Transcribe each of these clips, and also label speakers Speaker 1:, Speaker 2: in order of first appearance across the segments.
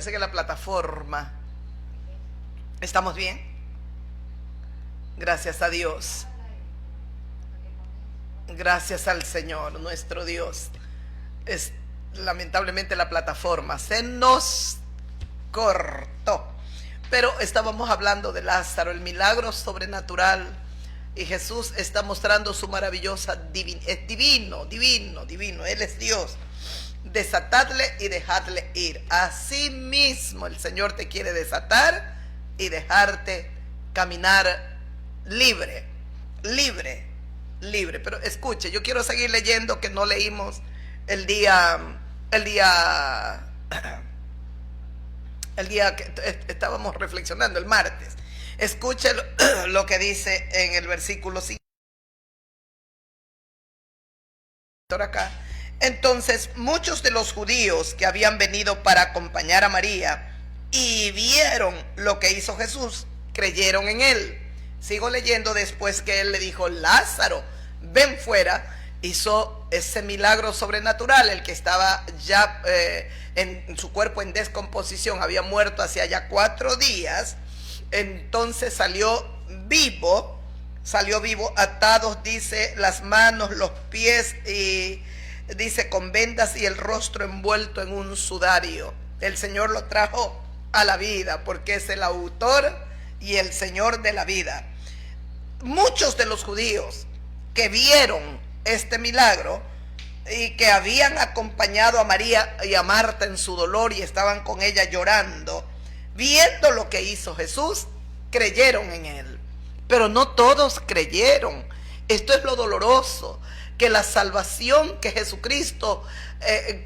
Speaker 1: Parece que la plataforma. ¿Estamos bien? Gracias a Dios. Gracias al Señor, nuestro Dios. Lamentablemente la plataforma se nos cortó. Pero estábamos hablando de Lázaro, el milagro sobrenatural. Y Jesús está mostrando su maravillosa es divino. Él es Dios. Desatadle y dejadle ir. Así mismo el Señor te quiere desatar y dejarte caminar libre. Pero escuche, yo quiero seguir leyendo que no leímos el día que estábamos reflexionando, el martes. Escuche lo que dice en el versículo 5. Acá. Entonces muchos de los judíos que habían venido para acompañar a María y vieron lo que hizo Jesús, creyeron en él. Sigo leyendo. Después que él le dijo: Lázaro, ven fuera, hizo ese milagro sobrenatural. El que estaba ya en su cuerpo en descomposición, había muerto hacía ya 4 días, entonces salió vivo, atados, dice, las manos, los pies, y dice con vendas, y el rostro envuelto en un sudario. El Señor lo trajo a la vida, porque es el autor y el Señor de la vida. Muchos de los judíos que vieron este milagro y que habían acompañado a María y a Marta en su dolor y estaban con ella llorando, viendo lo que hizo Jesús, creyeron en él. Pero no todos creyeron. Esto es lo doloroso, que la salvación que Jesucristo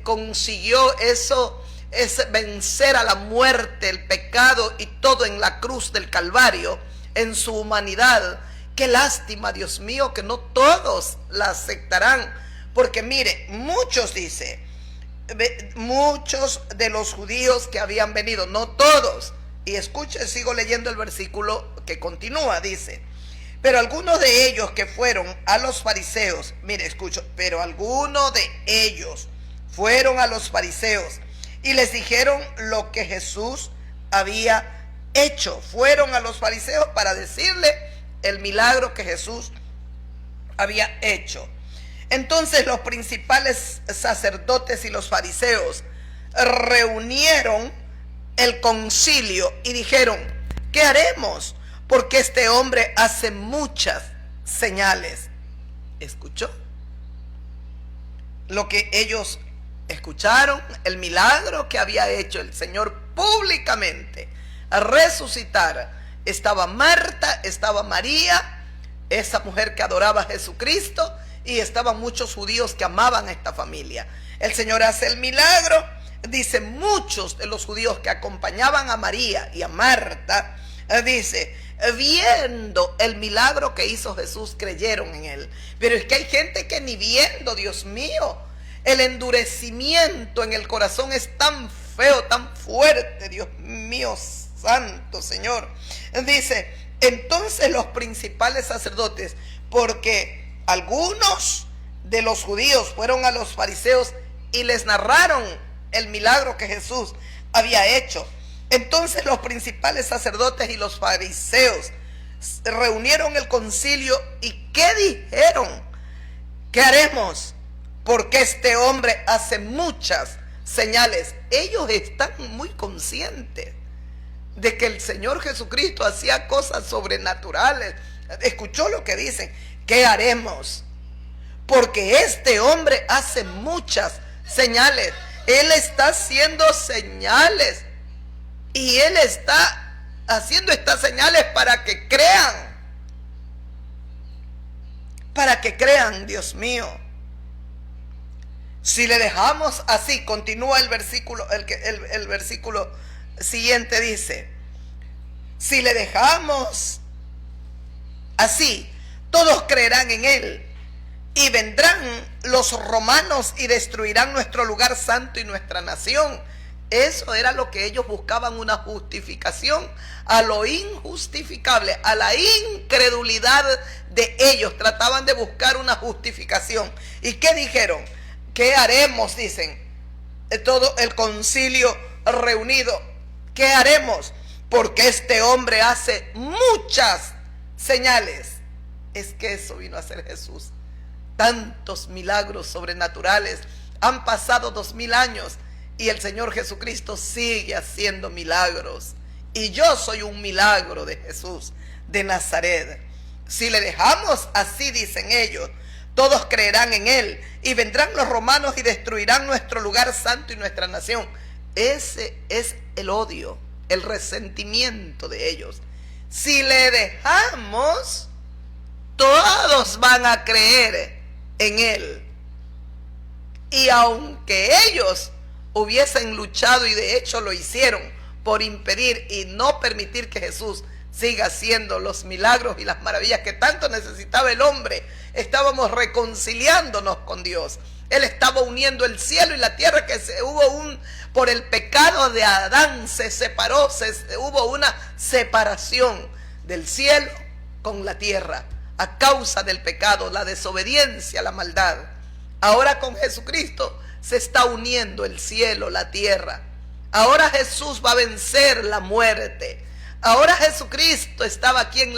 Speaker 1: consiguió, eso es vencer a la muerte, el pecado y todo en la cruz del Calvario, en su humanidad. Qué lástima, Dios mío, que no todos la aceptarán, porque mire, muchos de los judíos que habían venido, no todos. Y escuche, sigo leyendo el versículo que continúa, dice: pero algunos de ellos que fueron a los fariseos, mire, escucho, pero algunos de ellos fueron a los fariseos y les dijeron lo que Jesús había hecho. Fueron a los fariseos para decirle el milagro que Jesús había hecho. Entonces los principales sacerdotes y los fariseos reunieron el concilio y dijeron: ¿qué haremos? Porque este hombre hace muchas señales. ¿Escuchó? Lo que ellos escucharon, el milagro que había hecho el Señor públicamente, a resucitar. Estaba Marta, estaba María, esa mujer que adoraba a Jesucristo, y estaban muchos judíos que amaban a esta familia. El Señor hace el milagro. Dice, muchos de los judíos que acompañaban a María y a Marta, dice, viendo el milagro que hizo Jesús, creyeron en él. Pero es que hay gente que ni viendo, Dios mío, el endurecimiento en el corazón es tan feo, tan fuerte, Dios mío, santo Señor. Dice, entonces los principales sacerdotes, porque algunos de los judíos fueron a los fariseos y les narraron el milagro que Jesús había hecho. Entonces los principales sacerdotes y los fariseos reunieron el concilio y ¿qué dijeron? ¿Qué haremos? Porque este hombre hace muchas señales. Ellos están muy conscientes de que el Señor Jesucristo hacía cosas sobrenaturales. Escuchó lo que dicen. ¿Qué haremos? Porque este hombre hace muchas señales. Él está haciendo señales. Y él está haciendo estas señales para que crean. Para que crean, Dios mío. Si le dejamos así, continúa el versículo, el versículo siguiente dice: si le dejamos así, todos creerán en él. Y vendrán los romanos y destruirán nuestro lugar santo y nuestra nación. Eso era lo que ellos buscaban, una justificación a lo injustificable, a la incredulidad de ellos. Trataban de buscar una justificación. ¿Y qué dijeron? ¿Qué haremos? Dicen. Todo el concilio reunido. ¿Qué haremos? Porque este hombre hace muchas señales. Es que eso vino a hacer Jesús. Tantos milagros sobrenaturales. Han pasado 2000 años y el Señor Jesucristo sigue haciendo milagros. Y yo soy un milagro de Jesús de Nazaret. Si le dejamos así, dicen ellos, todos creerán en él y vendrán los romanos y destruirán nuestro lugar santo y nuestra nación. Ese es el odio, el resentimiento de ellos. Si le dejamos, todos van a creer en él. Y aunque ellos hubiesen luchado, y de hecho lo hicieron, por impedir y no permitir que Jesús siga haciendo los milagros y las maravillas que tanto necesitaba el hombre, estábamos reconciliándonos con Dios. Él estaba uniendo el cielo y la tierra, que por el pecado de Adán se separó, hubo una separación del cielo con la tierra, a causa del pecado, la desobediencia, la maldad. Ahora con Jesucristo se está uniendo el cielo, la tierra. Ahora Jesús va a vencer la muerte. Ahora Jesucristo estaba aquí en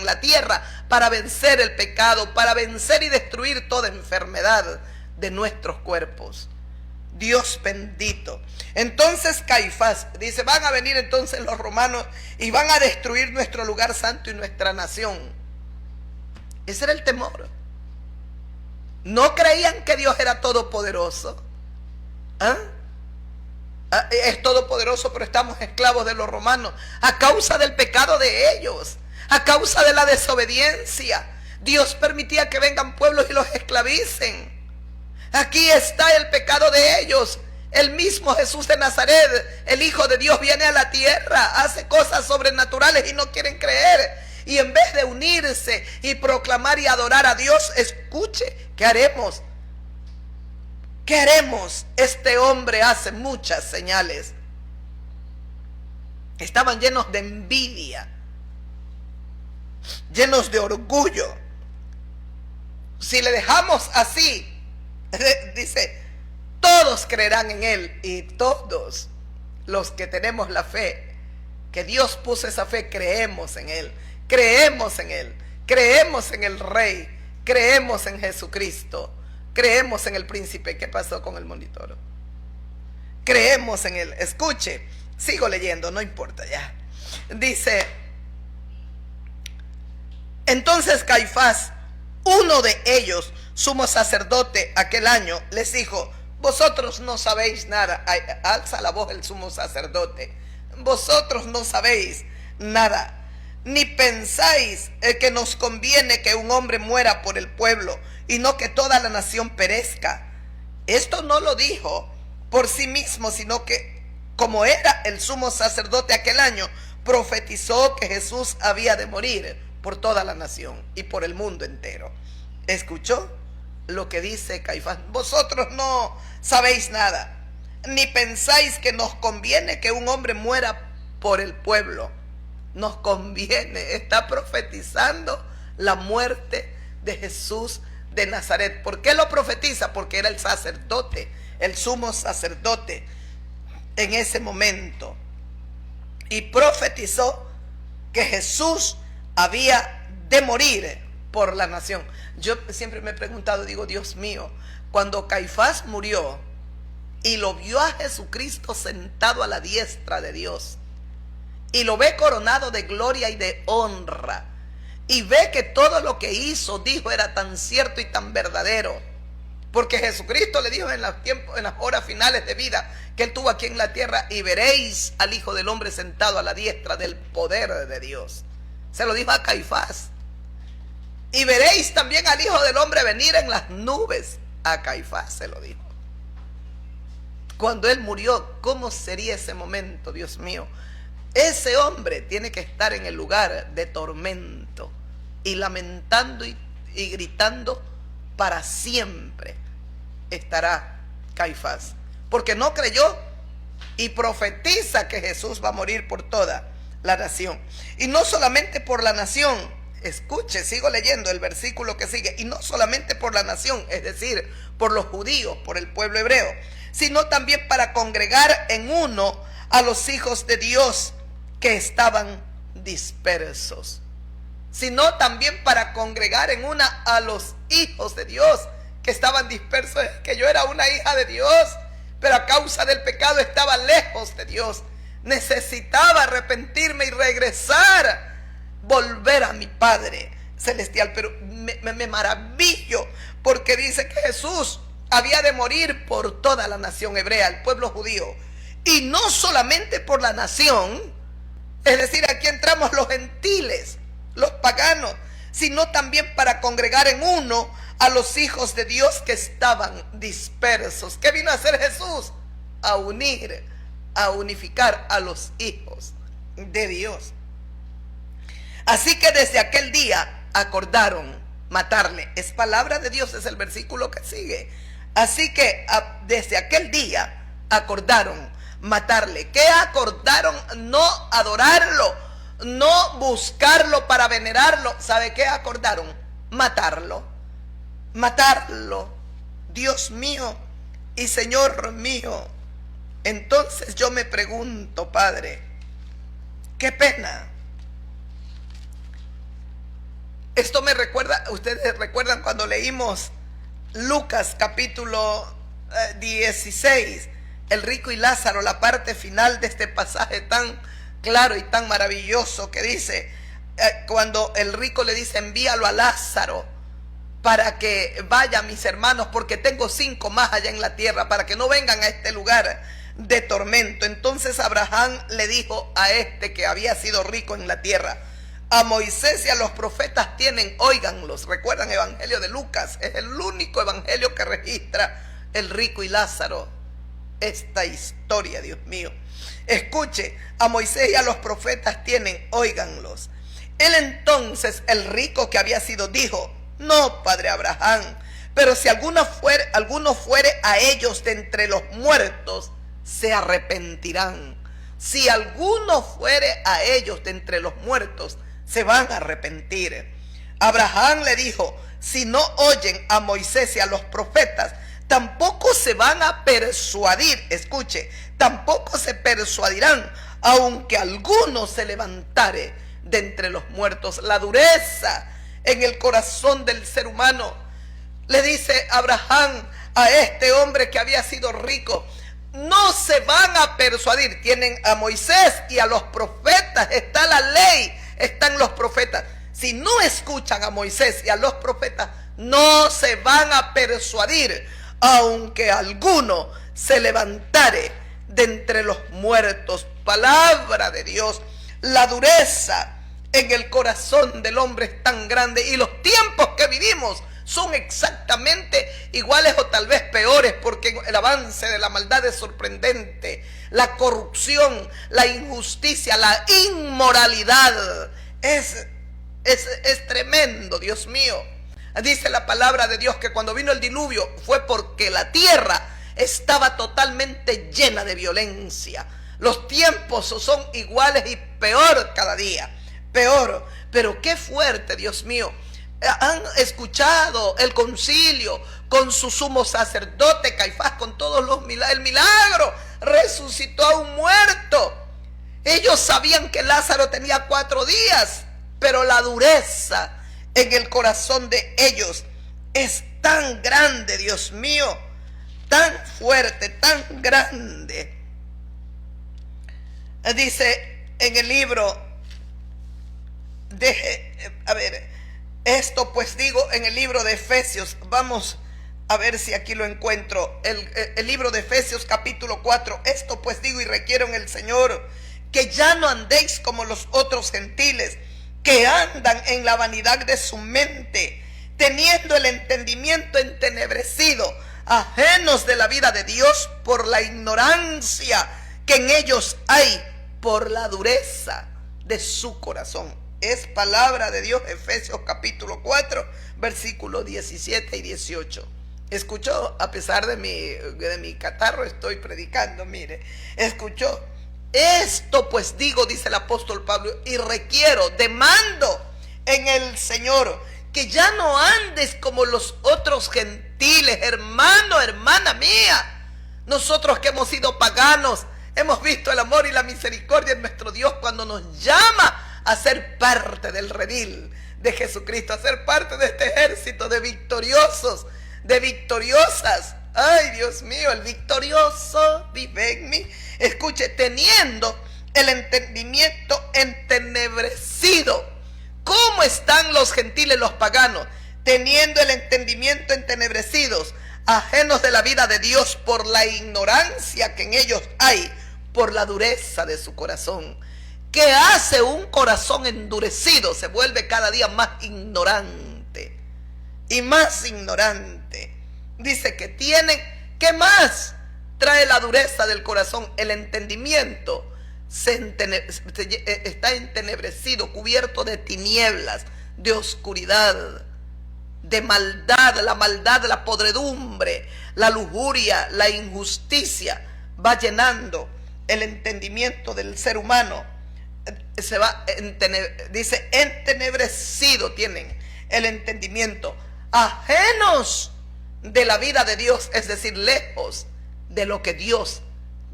Speaker 1: la tierra para vencer el pecado, para vencer y destruir toda enfermedad de nuestros cuerpos. Dios bendito. Entonces Caifás dice, van a venir entonces los romanos y van a destruir nuestro lugar santo y nuestra nación. Ese era el temor. ¿No creían que Dios era todopoderoso? ¿Ah? Es todopoderoso, pero estamos esclavos de los romanos a causa del pecado de ellos, a causa de la desobediencia. Dios permitía que vengan pueblos y los esclavicen. Aquí está el pecado de ellos. El mismo Jesús de Nazaret, el Hijo de Dios, viene a la tierra, hace cosas sobrenaturales y no quieren creer. Y en vez de unirse y proclamar y adorar a Dios, escuche, ¿qué haremos? ¿Qué haremos? Este hombre hace muchas señales. Estaban llenos de envidia, llenos de orgullo. Si le dejamos así, dice, todos creerán en él. Y todos los que tenemos la fe, que Dios puso esa fe, creemos en él. Creemos en él. Creemos en el Rey. Creemos en Jesucristo. Creemos en el príncipe. ¿Qué pasó con el monitor? Creemos en él. Escuche, sigo leyendo, no importa ya. Dice, entonces Caifás, uno de ellos, sumo sacerdote aquel año, les dijo, vosotros no sabéis nada. Alza la voz el sumo sacerdote. Vosotros no sabéis nada, ni pensáis que nos conviene que un hombre muera por el pueblo y no que toda la nación perezca. Esto no lo dijo por sí mismo, sino que, como era el sumo sacerdote aquel año, profetizó que Jesús había de morir por toda la nación y por el mundo entero. ¿Escuchó lo que dice Caifás? Vosotros no sabéis nada, ni pensáis que nos conviene que un hombre muera por el pueblo. Nos conviene. Está profetizando la muerte de Jesús de Nazaret. ¿Por qué lo profetiza? Porque era el sacerdote, el sumo sacerdote en ese momento, y profetizó que Jesús había de morir por la nación. Yo siempre me he preguntado, digo, Dios mío, cuando Caifás murió y lo vio a Jesucristo sentado a la diestra de Dios, y lo ve coronado de gloria y de honra, y ve que todo lo que hizo, dijo, era tan cierto y tan verdadero, porque Jesucristo le dijo en las horas finales de vida que él tuvo aquí en la tierra, y veréis al Hijo del Hombre sentado a la diestra del poder de Dios. Se lo dijo a Caifás. Y veréis también al Hijo del Hombre venir en las nubes. A Caifás se lo dijo. Cuando él murió, ¿cómo sería ese momento, Dios mío? Ese hombre tiene que estar en el lugar de tormento y lamentando y gritando para siempre. Estará Caifás, porque no creyó y profetiza que Jesús va a morir por toda la nación. Y no solamente por la nación, escuche, sigo leyendo el versículo que sigue, y no solamente por la nación, es decir, por los judíos, por el pueblo hebreo, sino también para congregar en uno a los hijos de Dios que estaban dispersos. Sino también para congregar en una a los hijos de Dios que estaban dispersos. Que yo era una hija de Dios, pero a causa del pecado estaba lejos de Dios. Necesitaba arrepentirme y regresar, volver a mi Padre celestial. Pero me maravillo porque dice que Jesús había de morir por toda la nación hebrea, el pueblo judío, y no solamente por la nación, es decir, aquí entramos los gentiles, los paganos, sino también para congregar en uno a los hijos de Dios que estaban dispersos. ¿Qué vino a hacer Jesús? A unir, a unificar a los hijos de Dios. Así que desde aquel día acordaron matarle. Es palabra de Dios, es el versículo que sigue. Así que desde aquel día acordaron matarle. ¿Qué acordaron? No adorarlo, no buscarlo para venerarlo. ¿Sabe qué acordaron? Matarlo. Matarlo. Dios mío y Señor mío. Entonces yo me pregunto, Padre, qué pena. Esto me recuerda, ustedes recuerdan cuando leímos Lucas capítulo 16, el rico y Lázaro, la parte final de este pasaje tan claro y tan maravilloso que dice, cuando el rico le dice, envíalo a Lázaro para que vaya mis hermanos, porque tengo 5 más allá en la tierra, para que no vengan a este lugar de tormento. Entonces Abraham le dijo a este que había sido rico en la tierra, a Moisés y a los profetas tienen, óiganlos. Recuerdan el evangelio de Lucas, es el único evangelio que registra el rico y Lázaro. Esta historia, Dios mío. Escuche, a Moisés y a los profetas tienen, óiganlos. Él entonces, el rico que había sido, dijo, no, padre Abraham, pero si alguno fuere a ellos de entre los muertos, se arrepentirán. Si alguno fuere a ellos de entre los muertos, se van a arrepentir. Abraham le dijo, si no oyen a Moisés y a los profetas, tampoco se van a persuadir. Escuche, tampoco se persuadirán, aunque alguno se levantare de entre los muertos. La dureza en el corazón del ser humano. Le dice Abraham a este hombre que había sido rico, no se van a persuadir. Tienen a Moisés y a los profetas, está la ley, están los profetas. Si no escuchan a Moisés y a los profetas, no se van a persuadir, aunque alguno se levantare de entre los muertos. Palabra de Dios. La dureza en el corazón del hombre es tan grande, y los tiempos que vivimos son exactamente iguales o tal vez peores, porque el avance de la maldad es sorprendente. La corrupción, la injusticia, la inmoralidad es tremendo, Dios mío. Dice la palabra de Dios que cuando vino el diluvio fue porque la tierra estaba totalmente llena de violencia. Los tiempos son iguales y peor cada día, peor. Pero qué fuerte, Dios mío. Han escuchado el concilio con su sumo sacerdote Caifás, con todos los milagros. El milagro, resucitó a un muerto. Ellos sabían que Lázaro tenía 4 días, pero la dureza en el corazón de ellos es tan grande, Dios mío, tan fuerte, tan grande. Dice en el libro esto pues digo en el libro de Efesios, vamos a ver si aquí lo encuentro, el libro de Efesios capítulo 4, esto pues digo y requiero en el Señor, que ya no andéis como los otros gentiles, que andan en la vanidad de su mente, teniendo el entendimiento entenebrecido, ajenos de la vida de Dios por la ignorancia que en ellos hay, por la dureza de su corazón. Es palabra de Dios, Efesios capítulo 4, versículos 17 y 18. Escuchó, a pesar de mi catarro estoy predicando, mire, escuchó. Esto pues digo, dice el apóstol Pablo, y requiero, demando en el Señor, que ya no andes como los otros gentiles, hermano, hermana mía. Nosotros que hemos sido paganos, hemos visto el amor y la misericordia de nuestro Dios cuando nos llama a ser parte del redil de Jesucristo, a ser parte de este ejército de victoriosos, de victoriosas. Ay, Dios mío, el victorioso vive en mí. Escuche, teniendo el entendimiento entenebrecido. ¿Cómo están los gentiles, los paganos? Teniendo el entendimiento entenebrecidos, ajenos de la vida de Dios por la ignorancia que en ellos hay, por la dureza de su corazón. ¿Qué hace un corazón endurecido? Se vuelve cada día más ignorante y más ignorante. Dice que tienen, ¿qué más trae la dureza del corazón? El entendimiento está entenebrecido, cubierto de tinieblas, de oscuridad, de maldad, la podredumbre, la lujuria, la injusticia va llenando el entendimiento del ser humano. Se va, dice, entenebrecido tienen el entendimiento, ajenos de la vida de Dios, es decir, lejos de lo que Dios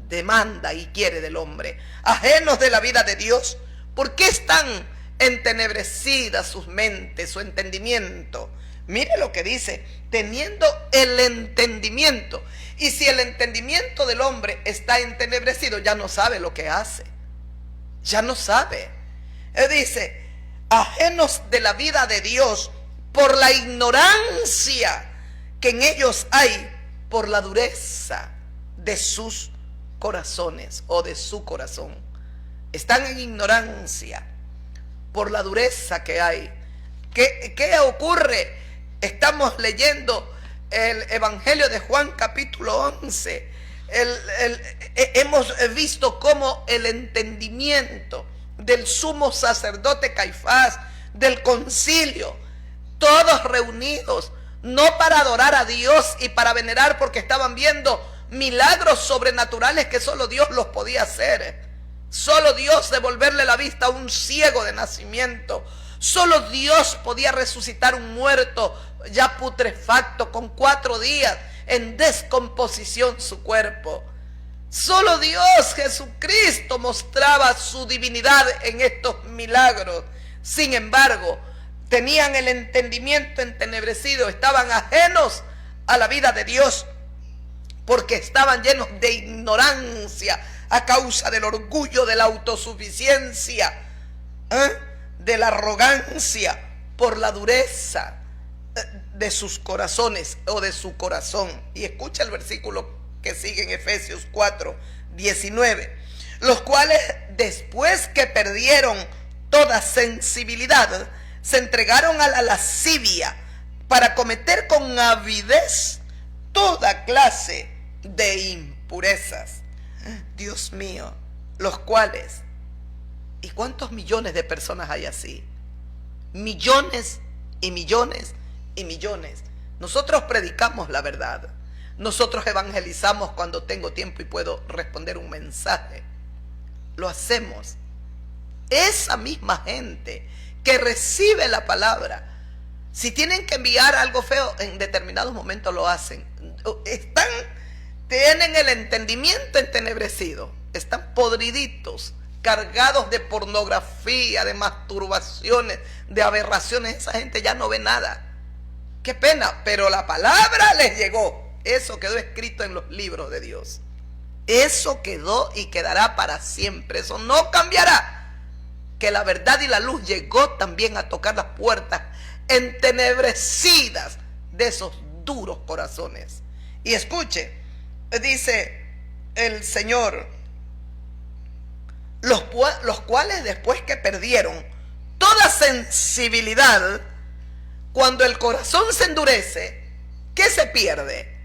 Speaker 1: demanda y quiere del hombre, ajenos de la vida de Dios. ¿Por qué están entenebrecidas sus mentes, su entendimiento? Mire lo que dice, teniendo el entendimiento. Y si el entendimiento del hombre está entenebrecido, ya no sabe lo que hace, ya no sabe. Él dice, ajenos de la vida de Dios por la ignorancia que en ellos hay, por la dureza de sus corazones o de su corazón. Están en ignorancia por la dureza que hay. ¿Qué ocurre? Estamos leyendo el Evangelio de Juan capítulo 11. Hemos visto cómo el entendimiento del sumo sacerdote Caifás, del concilio, todos reunidos, no para adorar a Dios y para venerar, porque estaban viendo milagros sobrenaturales que solo Dios los podía hacer. Solo Dios devolverle la vista a un ciego de nacimiento. Solo Dios podía resucitar un muerto ya putrefacto con 4 días en descomposición su cuerpo. Solo Dios, Jesucristo, mostraba su divinidad en estos milagros. Sin embargo, tenían el entendimiento entenebrecido, estaban ajenos a la vida de Dios, porque estaban llenos de ignorancia a causa del orgullo, de la autosuficiencia, de la arrogancia, por la dureza de sus corazones o de su corazón. Y escucha el versículo que sigue en Efesios 4:19, los cuales después que perdieron toda sensibilidad, se entregaron a la lascivia para cometer con avidez toda clase de impurezas. Dios mío, los cuales, ¿y cuántos millones de personas hay así? Millones y millones y millones. Nosotros predicamos la verdad, nosotros evangelizamos cuando tengo tiempo y puedo responder un mensaje, lo hacemos. Esa misma gente que recibe la palabra, si tienen que enviar algo feo, en determinados momentos lo hacen. Tienen el entendimiento entenebrecido, están podriditos, cargados de pornografía, de masturbaciones, de aberraciones. Esa gente ya no ve nada. Qué pena, pero la palabra les llegó. Eso quedó escrito en los libros de Dios. Eso quedó y quedará para siempre. Eso no cambiará. Que la verdad y la luz llegó también a tocar las puertas entenebrecidas de esos duros corazones. Y escuche, dice el Señor, los cuales después que perdieron toda sensibilidad, cuando el corazón se endurece, ¿qué se pierde?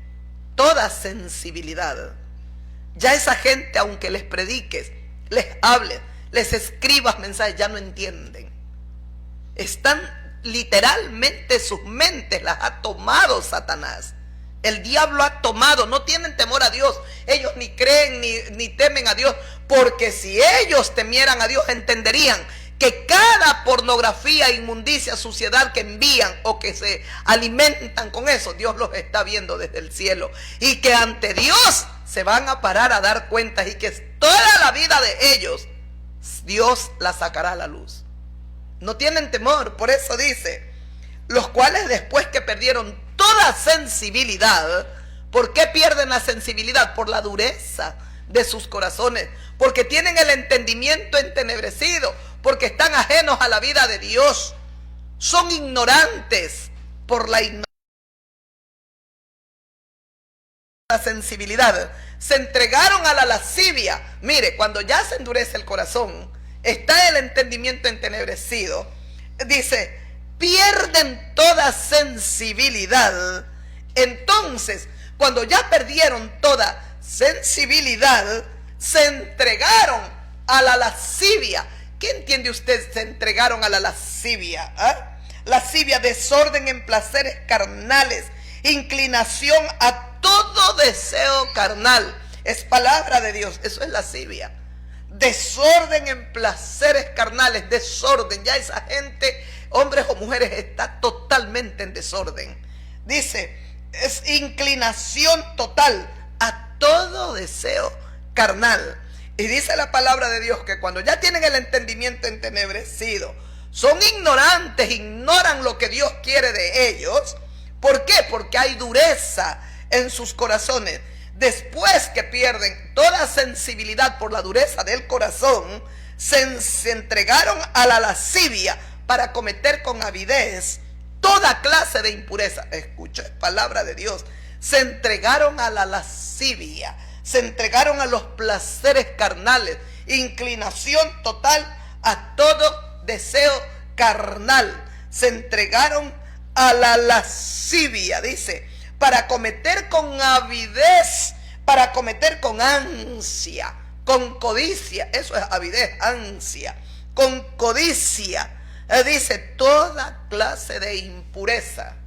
Speaker 1: Toda sensibilidad. Ya esa gente, aunque les prediques, les hables, les escribas mensajes, ya no entienden. Están literalmente, sus mentes las ha tomado Satanás. El diablo ha tomado, no tienen temor a Dios. Ellos ni creen ni temen a Dios, porque si ellos temieran a Dios, entenderían que cada pornografía, inmundicia, suciedad que envían o que se alimentan con eso, Dios los está viendo desde el cielo, y que ante Dios se van a parar a dar cuentas y que toda la vida de ellos Dios la sacará a la luz. No tienen temor, por eso dice, los cuales después que perdieron toda sensibilidad. ¿Por qué pierden la sensibilidad? Por la dureza de sus corazones, porque tienen el entendimiento entenebrecido, porque están ajenos a la vida de Dios, son ignorantes por la ignorancia. La sensibilidad, se entregaron a la lascivia. Mire, cuando ya se endurece el corazón, está el entendimiento entenebrecido, dice, pierden toda sensibilidad. Entonces, cuando ya perdieron toda sensibilidad, se entregaron a la lascivia. ¿Qué entiende usted? Se entregaron a la lascivia. Lascivia, desorden en placeres carnales, inclinación a todo deseo carnal. Es palabra de Dios, eso es lascivia. Desorden en placeres carnales, desorden. Ya esa gente, hombres o mujeres, está totalmente en desorden. Dice, es inclinación total a todo deseo carnal. Y dice la palabra de Dios que cuando ya tienen el entendimiento entenebrecido, son ignorantes, ignoran lo que Dios quiere de ellos. ¿Por qué? Porque hay dureza en sus corazones. Después que pierden toda sensibilidad por la dureza del corazón, se entregaron a la lascivia para cometer con avidez toda clase de impureza. Escucha, palabra de Dios. Se entregaron a la lascivia, se entregaron a los placeres carnales, inclinación total a todo deseo carnal. Se entregaron a la lascivia, dice, para cometer con avidez, para cometer con ansia, con codicia. Eso es avidez, ansia, con codicia. Dice, toda clase de impureza,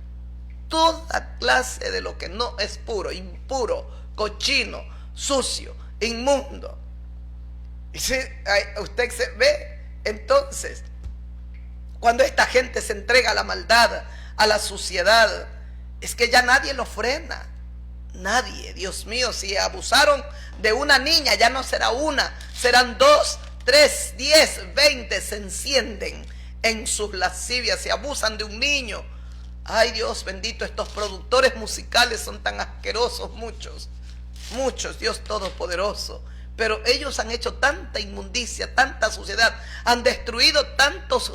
Speaker 1: toda clase de lo que no es puro, impuro, cochino, sucio, inmundo. Y si usted se ve, entonces, cuando esta gente se entrega a la maldad, a la suciedad, es que ya nadie lo frena. Nadie. Dios mío, si abusaron de una niña, ya no será una, serán 2, 3, 10, 20, se encienden en sus lascivias, se abusan de un niño. Ay, Dios bendito, estos productores musicales son tan asquerosos, muchos, Dios Todopoderoso. Pero ellos han hecho tanta inmundicia, tanta suciedad, han destruido tantos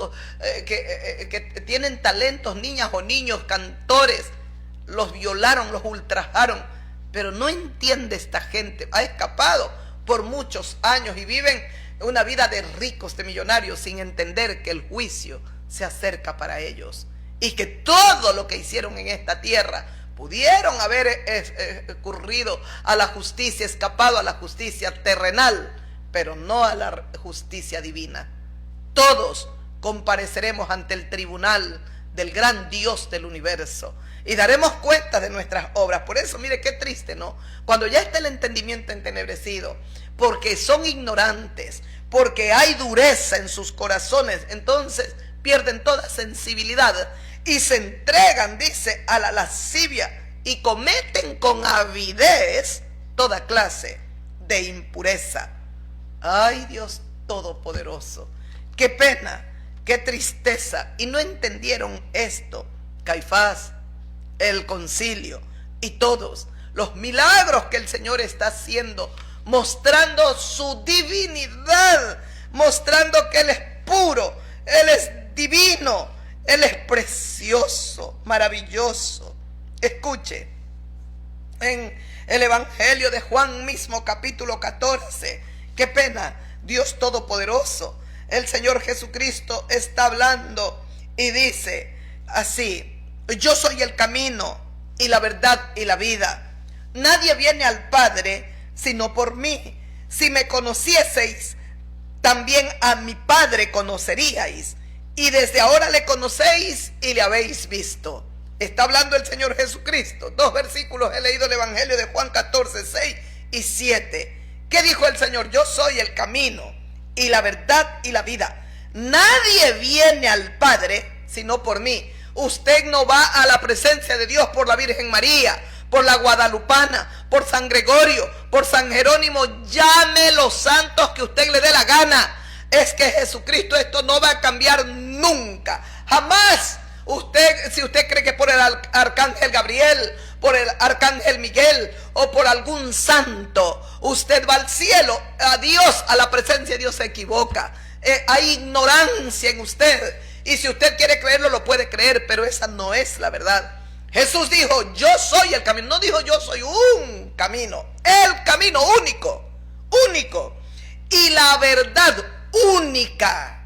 Speaker 1: que tienen talentos, niñas o niños, cantores, los violaron, los ultrajaron. Pero no entiende esta gente, ha escapado por muchos años y viven una vida de ricos, de millonarios, sin entender que el juicio se acerca para ellos. Y que todo lo que hicieron en esta tierra pudieron haber ocurrido a la justicia, escapado a la justicia terrenal, pero no a la justicia divina. Todos compareceremos ante el tribunal del gran Dios del universo y daremos cuenta de nuestras obras. Por eso, mire qué triste, ¿no? Cuando ya está el entendimiento entenebrecido, porque son ignorantes, porque hay dureza en sus corazones, entonces pierden toda sensibilidad y se entregan, dice, a la lascivia y cometen con avidez toda clase de impureza. Ay, Dios Todopoderoso, qué pena, qué tristeza. Y no entendieron esto Caifás, el concilio y todos los milagros que el Señor está haciendo, mostrando su divinidad, mostrando que Él es puro, Él es divino, Él es precioso, maravilloso. Escuche, en el Evangelio de Juan mismo, capítulo 14, qué pena, Dios Todopoderoso, el Señor Jesucristo está hablando y dice así: yo soy el camino y la verdad y la vida. Nadie viene al Padre sino por mí. Si me conocieseis, también a mi Padre conoceríais. Y desde ahora le conocéis y le habéis visto. Está hablando el Señor Jesucristo. 2 versículos he leído el Evangelio de Juan 14, 6 y 7. ¿Qué dijo el Señor? Yo soy el camino y la verdad y la vida. Nadie viene al Padre sino por mí. Usted no va a la presencia de Dios por la Virgen María, por la Guadalupana, por San Gregorio, por San Jerónimo, llame los santos que usted le dé la gana. Es que Jesucristo esto no va a cambiar nunca, jamás. Si usted cree que por el arcángel Gabriel, por el arcángel Miguel o por algún santo usted va al cielo, a Dios, a la presencia de Dios, se equivoca. Hay ignorancia en usted, y si usted quiere creerlo lo puede creer, pero esa no es la verdad. Jesús dijo: yo soy el camino. No dijo yo soy un camino, el camino único, y la verdad única,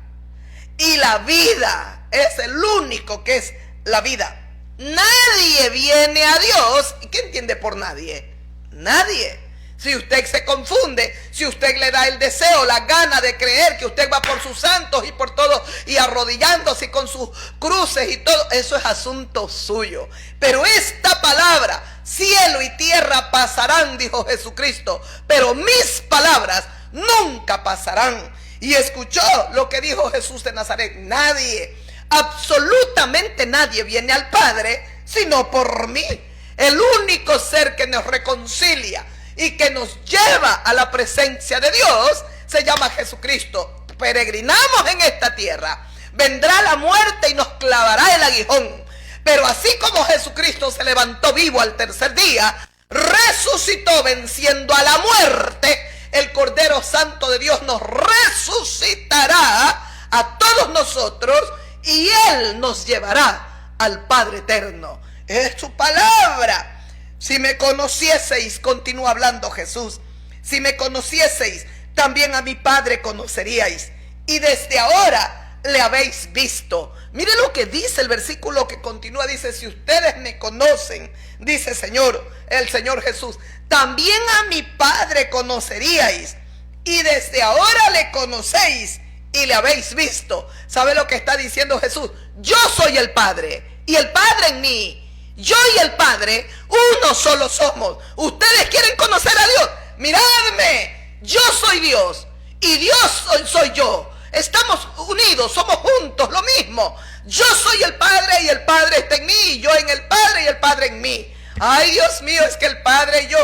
Speaker 1: y la vida. Es el único que es la vida. Nadie viene a Dios. ¿Y qué entiende por nadie? Nadie. Si usted se confunde, si usted le da el deseo, la gana de creer que usted va por sus santos y por todo, y arrodillándose con sus cruces y todo, eso es asunto suyo. Pero esta palabra, cielo y tierra pasarán, dijo Jesucristo, pero mis palabras nunca pasarán. Y escuchó lo que dijo Jesús de Nazaret: nadie, absolutamente nadie viene al Padre sino por mí. El único ser que nos reconcilia y que nos lleva a la presencia de Dios se llama Jesucristo. Peregrinamos en esta tierra, vendrá la muerte y nos clavará el aguijón, pero así como Jesucristo se levantó vivo al tercer día, resucitó venciendo a la muerte, el Cordero Santo de Dios nos resucitará a todos nosotros, y Él nos llevará al Padre eterno. Es su palabra. Si me conocieseis, continúa hablando Jesús, si me conocieseis, también a mi Padre conoceríais, y desde ahora le habéis visto. Mire lo que dice el versículo que continúa, dice: si ustedes me conocen, dice el Señor Jesús, también a mi Padre conoceríais, y desde ahora le conocéis y le habéis visto. ¿Sabe lo que está diciendo Jesús? Yo soy el Padre y el Padre en mí. Yo y el Padre uno solo somos. Ustedes quieren conocer a Dios, miradme, yo soy Dios y Dios soy yo. Estamos unidos, somos juntos, lo mismo. Yo soy el Padre y el Padre está en mí, yo en el Padre y el Padre en mí. Ay, Dios mío, es que el Padre y yo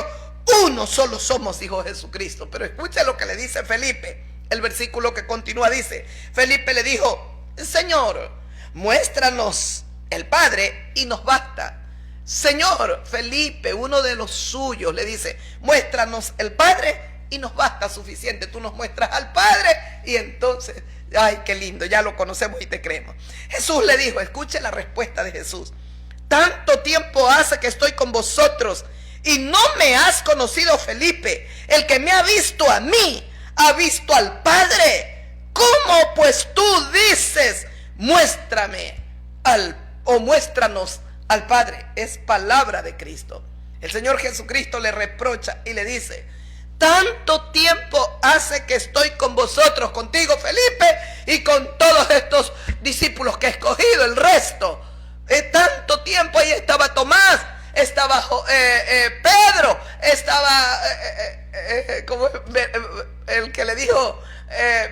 Speaker 1: uno solo somos, dijo Jesucristo. Pero escuche lo que le dice Felipe. El versículo que continúa dice: Felipe le dijo: Señor, muéstranos el Padre y nos basta. Señor, Felipe, uno de los suyos, le dice: muéstranos el Padre y nos basta, suficiente. Tú nos muestras al Padre y entonces, ay, qué lindo, ya lo conocemos y te creemos. Jesús le dijo, escuche la respuesta de Jesús: tanto tiempo hace que estoy con vosotros y no me has conocido, Felipe. El que me ha visto a mí ha visto al Padre. ¿Cómo pues tú dices: muéstranos al Padre? Es palabra de Cristo. El Señor Jesucristo le reprocha y le dice: tanto tiempo hace que estoy con vosotros, contigo, Felipe, y con todos estos discípulos que he escogido, el resto. Tanto tiempo, ahí estaba Tomás, estaba Pedro, estaba como el que le dijo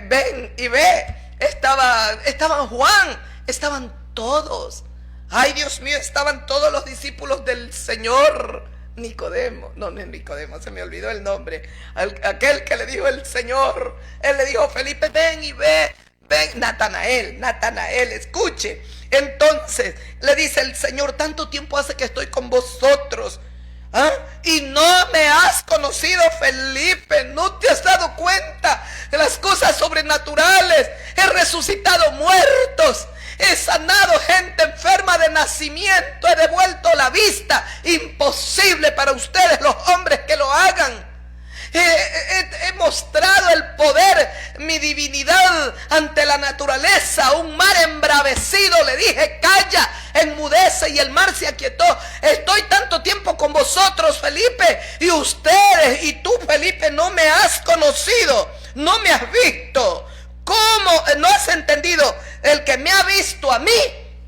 Speaker 1: ven y ve, estaba Juan, estaban todos. Ay, Dios mío, estaban todos los discípulos del Señor. Nicodemo, no es Nicodemo, se me olvidó el nombre. Aquel que le dijo el Señor, él le dijo: Felipe, ven y ve. Ven, Natanael, escuche. Entonces le dice el Señor: tanto tiempo hace que estoy con vosotros, y no me has conocido, Felipe. No te has dado cuenta de las cosas sobrenaturales. He resucitado muertos, he sanado gente enferma de nacimiento, he devuelto la vista. Imposible para ustedes, los hombres, que lo hagan. He mostrado el poder, mi divinidad ante la naturaleza. Un mar embravecido le dije: calla, enmudece, y el mar se aquietó. Estoy tanto tiempo con vosotros, Felipe, y ustedes, y tú, Felipe, no me has conocido, no me has visto. ¿Cómo no has entendido? El que me ha visto a mí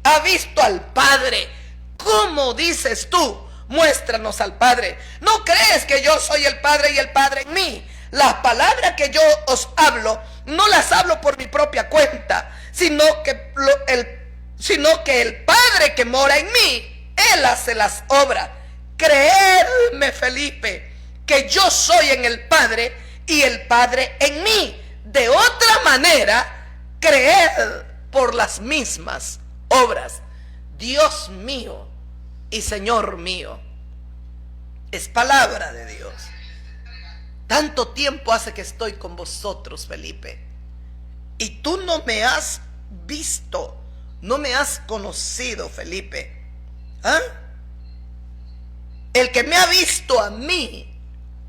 Speaker 1: ha visto al Padre. ¿Cómo dices tú: muéstranos al Padre? ¿No crees que yo soy el Padre y el Padre en mí? Las palabras que yo os hablo, no las hablo por mi propia cuenta, sino que el Padre que mora en mí, Él hace las obras. creedme, Felipe, que yo soy en el Padre y el Padre en mí. De otra manera, creed por las mismas obras. Dios mío y Señor mío, es palabra de Dios. Tanto tiempo hace que estoy con vosotros, Felipe, y tú no me has visto, no me has conocido, Felipe. ¿Ah? El que me ha visto a mí,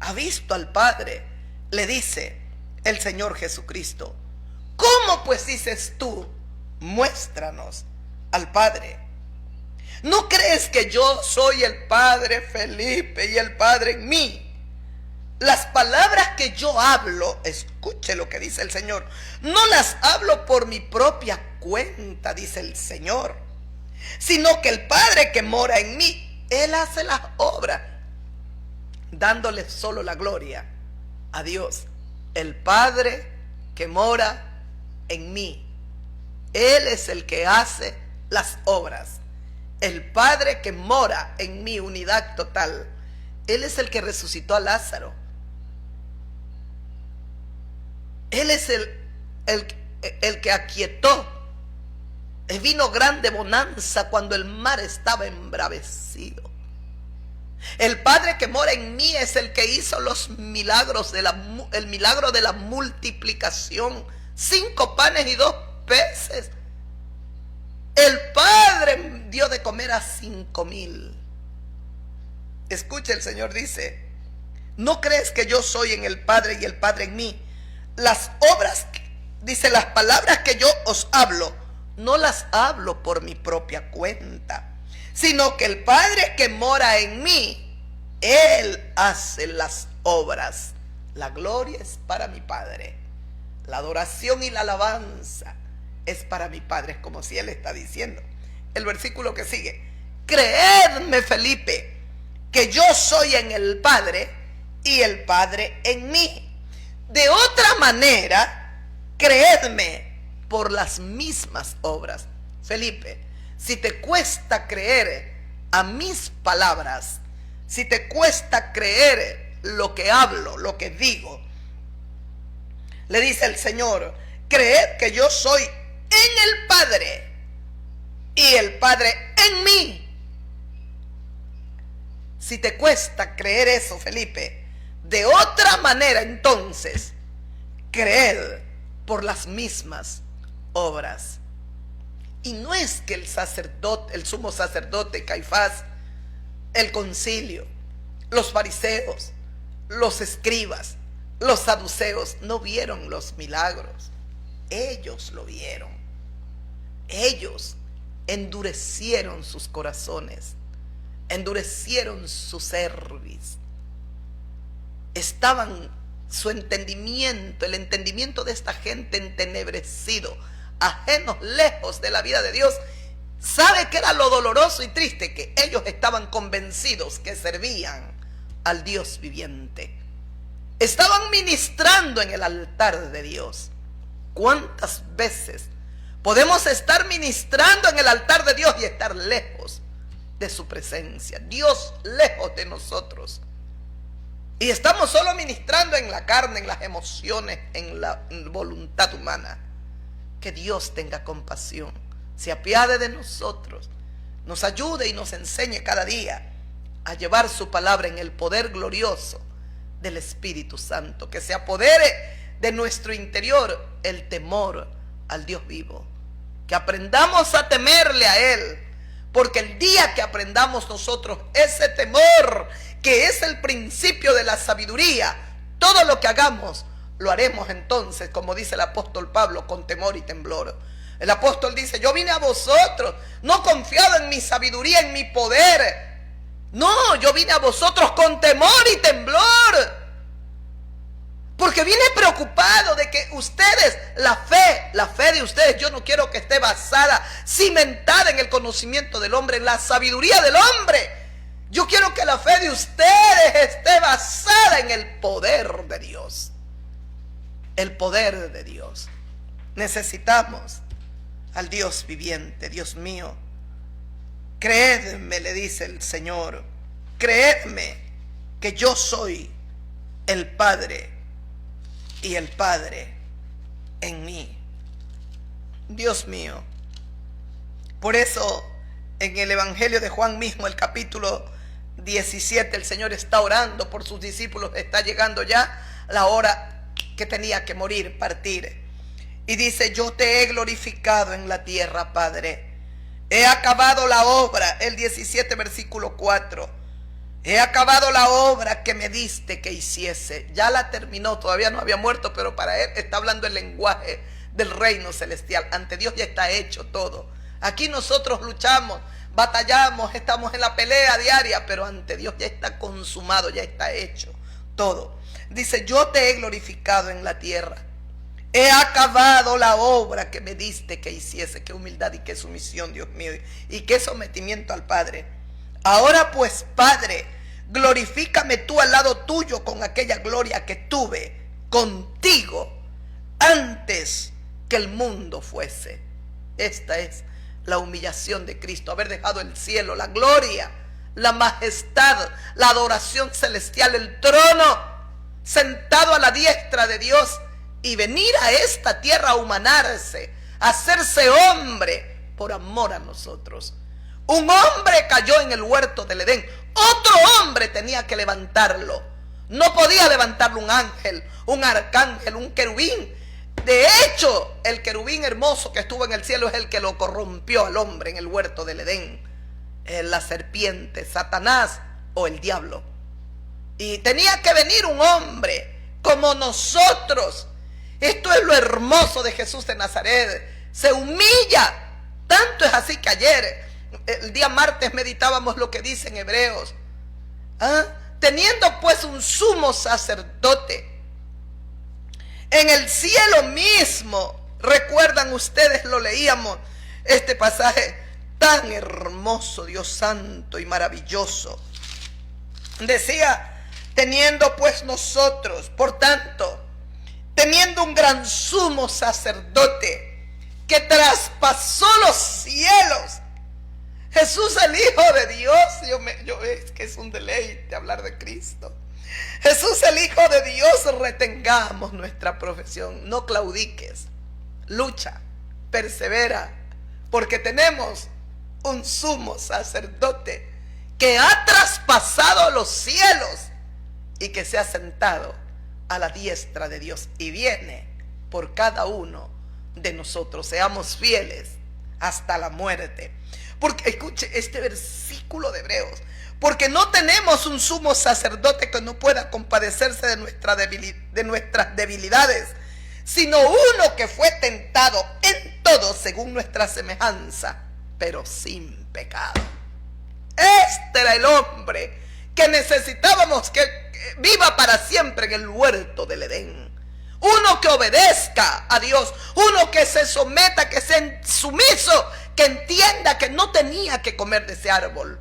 Speaker 1: ha visto al Padre, le dice el Señor Jesucristo. ¿Cómo pues dices tú, muéstranos al Padre? ¿No crees que yo soy el Padre, Felipe, y el Padre en mí? Las palabras que yo hablo, escuche lo que dice el Señor, no las hablo por mi propia cuenta, dice el Señor, sino que el Padre que mora en mí, Él hace las obras, dándole solo la gloria a Dios. El Padre que mora en mí, Él es el que hace las obras. El Padre que mora en mí, unidad total, Él es el que resucitó a Lázaro. Él es el que aquietó. Vino grande bonanza cuando el mar estaba embravecido. El Padre que mora en mí es el que hizo los milagros, el milagro de la multiplicación. 5 panes y 2 peces. El Padre dio de comer a 5,000. Escucha, el Señor dice: ¿no crees que yo soy en el Padre y el Padre en mí? Las obras, dice, las palabras que yo os hablo, no las hablo por mi propia cuenta, sino que el Padre que mora en mí, Él hace las obras. La gloria es para mi Padre, la adoración y la alabanza es para mi Padre. Es como si Él está diciendo. El versículo que sigue: creedme, Felipe, que yo soy en el Padre y el Padre en mí. De otra manera, creedme por las mismas obras. Felipe, si te cuesta creer a mis palabras, si te cuesta creer lo que hablo, lo que digo, le dice el Señor: creed que yo soy en el Padre y el Padre en mí. Si te cuesta creer eso, Felipe, de otra manera, entonces, creed por las mismas obras. Y no es que el sacerdote, el sumo sacerdote Caifás, el concilio, los fariseos, los escribas, los saduceos no vieron los milagros. Ellos lo vieron. Ellos endurecieron sus corazones, endurecieron su cerviz. Estaban su entendimiento, el entendimiento de esta gente entenebrecido, ajenos, lejos de la vida de Dios. ¿Sabe qué era lo doloroso y triste? Que ellos estaban convencidos que servían al Dios viviente. Estaban ministrando en el altar de Dios. ¿Cuántas veces podemos estar ministrando en el altar de Dios y estar lejos de su presencia? Dios lejos de nosotros. Y estamos solo ministrando en la carne, en las emociones, en la voluntad humana. Que Dios tenga compasión, se apiade de nosotros, nos ayude y nos enseñe cada día a llevar su palabra en el poder glorioso del Espíritu Santo. Que se apodere de nuestro interior el temor al Dios vivo. Que aprendamos a temerle a Él. Porque el día que aprendamos nosotros ese temor, que es el principio de la sabiduría, todo lo que hagamos, lo haremos entonces, como dice el apóstol Pablo, con temor y temblor. El apóstol dice: yo vine a vosotros, no confiado en mi sabiduría, en mi poder. No, yo vine a vosotros con temor y temblor. Porque vine preocupado de que ustedes, la fe de ustedes, yo no quiero que esté basada, cimentada en el conocimiento del hombre, en la sabiduría del hombre. Yo quiero que la fe de ustedes esté basada en el poder de Dios. El poder de Dios. Necesitamos al Dios viviente. Dios mío, creedme, le dice el Señor, creedme que yo soy el Padre y el Padre en mí. Dios mío. Por eso en el Evangelio de Juan mismo, el capítulo 17, el Señor está orando por sus discípulos. Está llegando ya la hora que tenía que morir, partir. Y dice: yo te he glorificado en la tierra, Padre. He acabado la obra, el 17 versículo 4. He acabado la obra que me diste que hiciese. Ya la terminó, todavía no había muerto, pero para él está hablando el lenguaje del reino celestial. Ante Dios ya está hecho todo. Aquí nosotros luchamos, batallamos, estamos en la pelea diaria, pero ante Dios ya está consumado, ya está hecho todo. Dice: yo te he glorificado en la tierra. He acabado la obra que me diste que hiciese. Qué humildad y qué sumisión, Dios mío, y qué sometimiento al Padre. Ahora pues, Padre, glorifícame tú al lado tuyo con aquella gloria que tuve contigo antes que el mundo fuese. Esta es la humillación de Cristo, haber dejado el cielo, la gloria, la majestad, la adoración celestial, el trono, sentado a la diestra de Dios, y venir a esta tierra a humanarse, a hacerse hombre por amor a nosotros. Un hombre cayó en el huerto del Edén, otro hombre tenía que levantarlo. No podía levantarlo un ángel, un arcángel, un querubín. De hecho, el querubín hermoso que estuvo en el cielo es el que lo corrompió al hombre en el huerto del Edén. La serpiente, Satanás o el diablo. Y tenía que venir un hombre como nosotros. Esto es lo hermoso de Jesús de Nazaret. Se humilla. Tanto es así que ayer, el día martes, meditábamos lo que dice en Hebreos. Teniendo pues un sumo sacerdote en el cielo mismo. Recuerdan ustedes, lo leíamos, este pasaje tan hermoso, Dios santo y maravilloso. Decía: teniendo pues nosotros, por tanto, teniendo un gran sumo sacerdote que traspasó los cielos, Jesús el Hijo de Dios. Es que es un deleite hablar de Cristo. Jesús el Hijo de Dios, retengamos nuestra profesión. No claudiques, lucha, persevera, porque tenemos un sumo sacerdote que ha traspasado los cielos y que se ha sentado a la diestra de Dios y viene por cada uno de nosotros. Seamos fieles hasta la muerte. Porque escuche este versículo de Hebreos: porque no tenemos un sumo sacerdote que no pueda compadecerse de nuestras debilidades, sino uno que fue tentado en todo según nuestra semejanza, pero sin pecado. Este era el hombre que necesitábamos que viva para siempre en el huerto del Edén. Uno que obedezca a Dios, uno que se someta, que sea sumiso, que entienda que no tenía que comer de ese árbol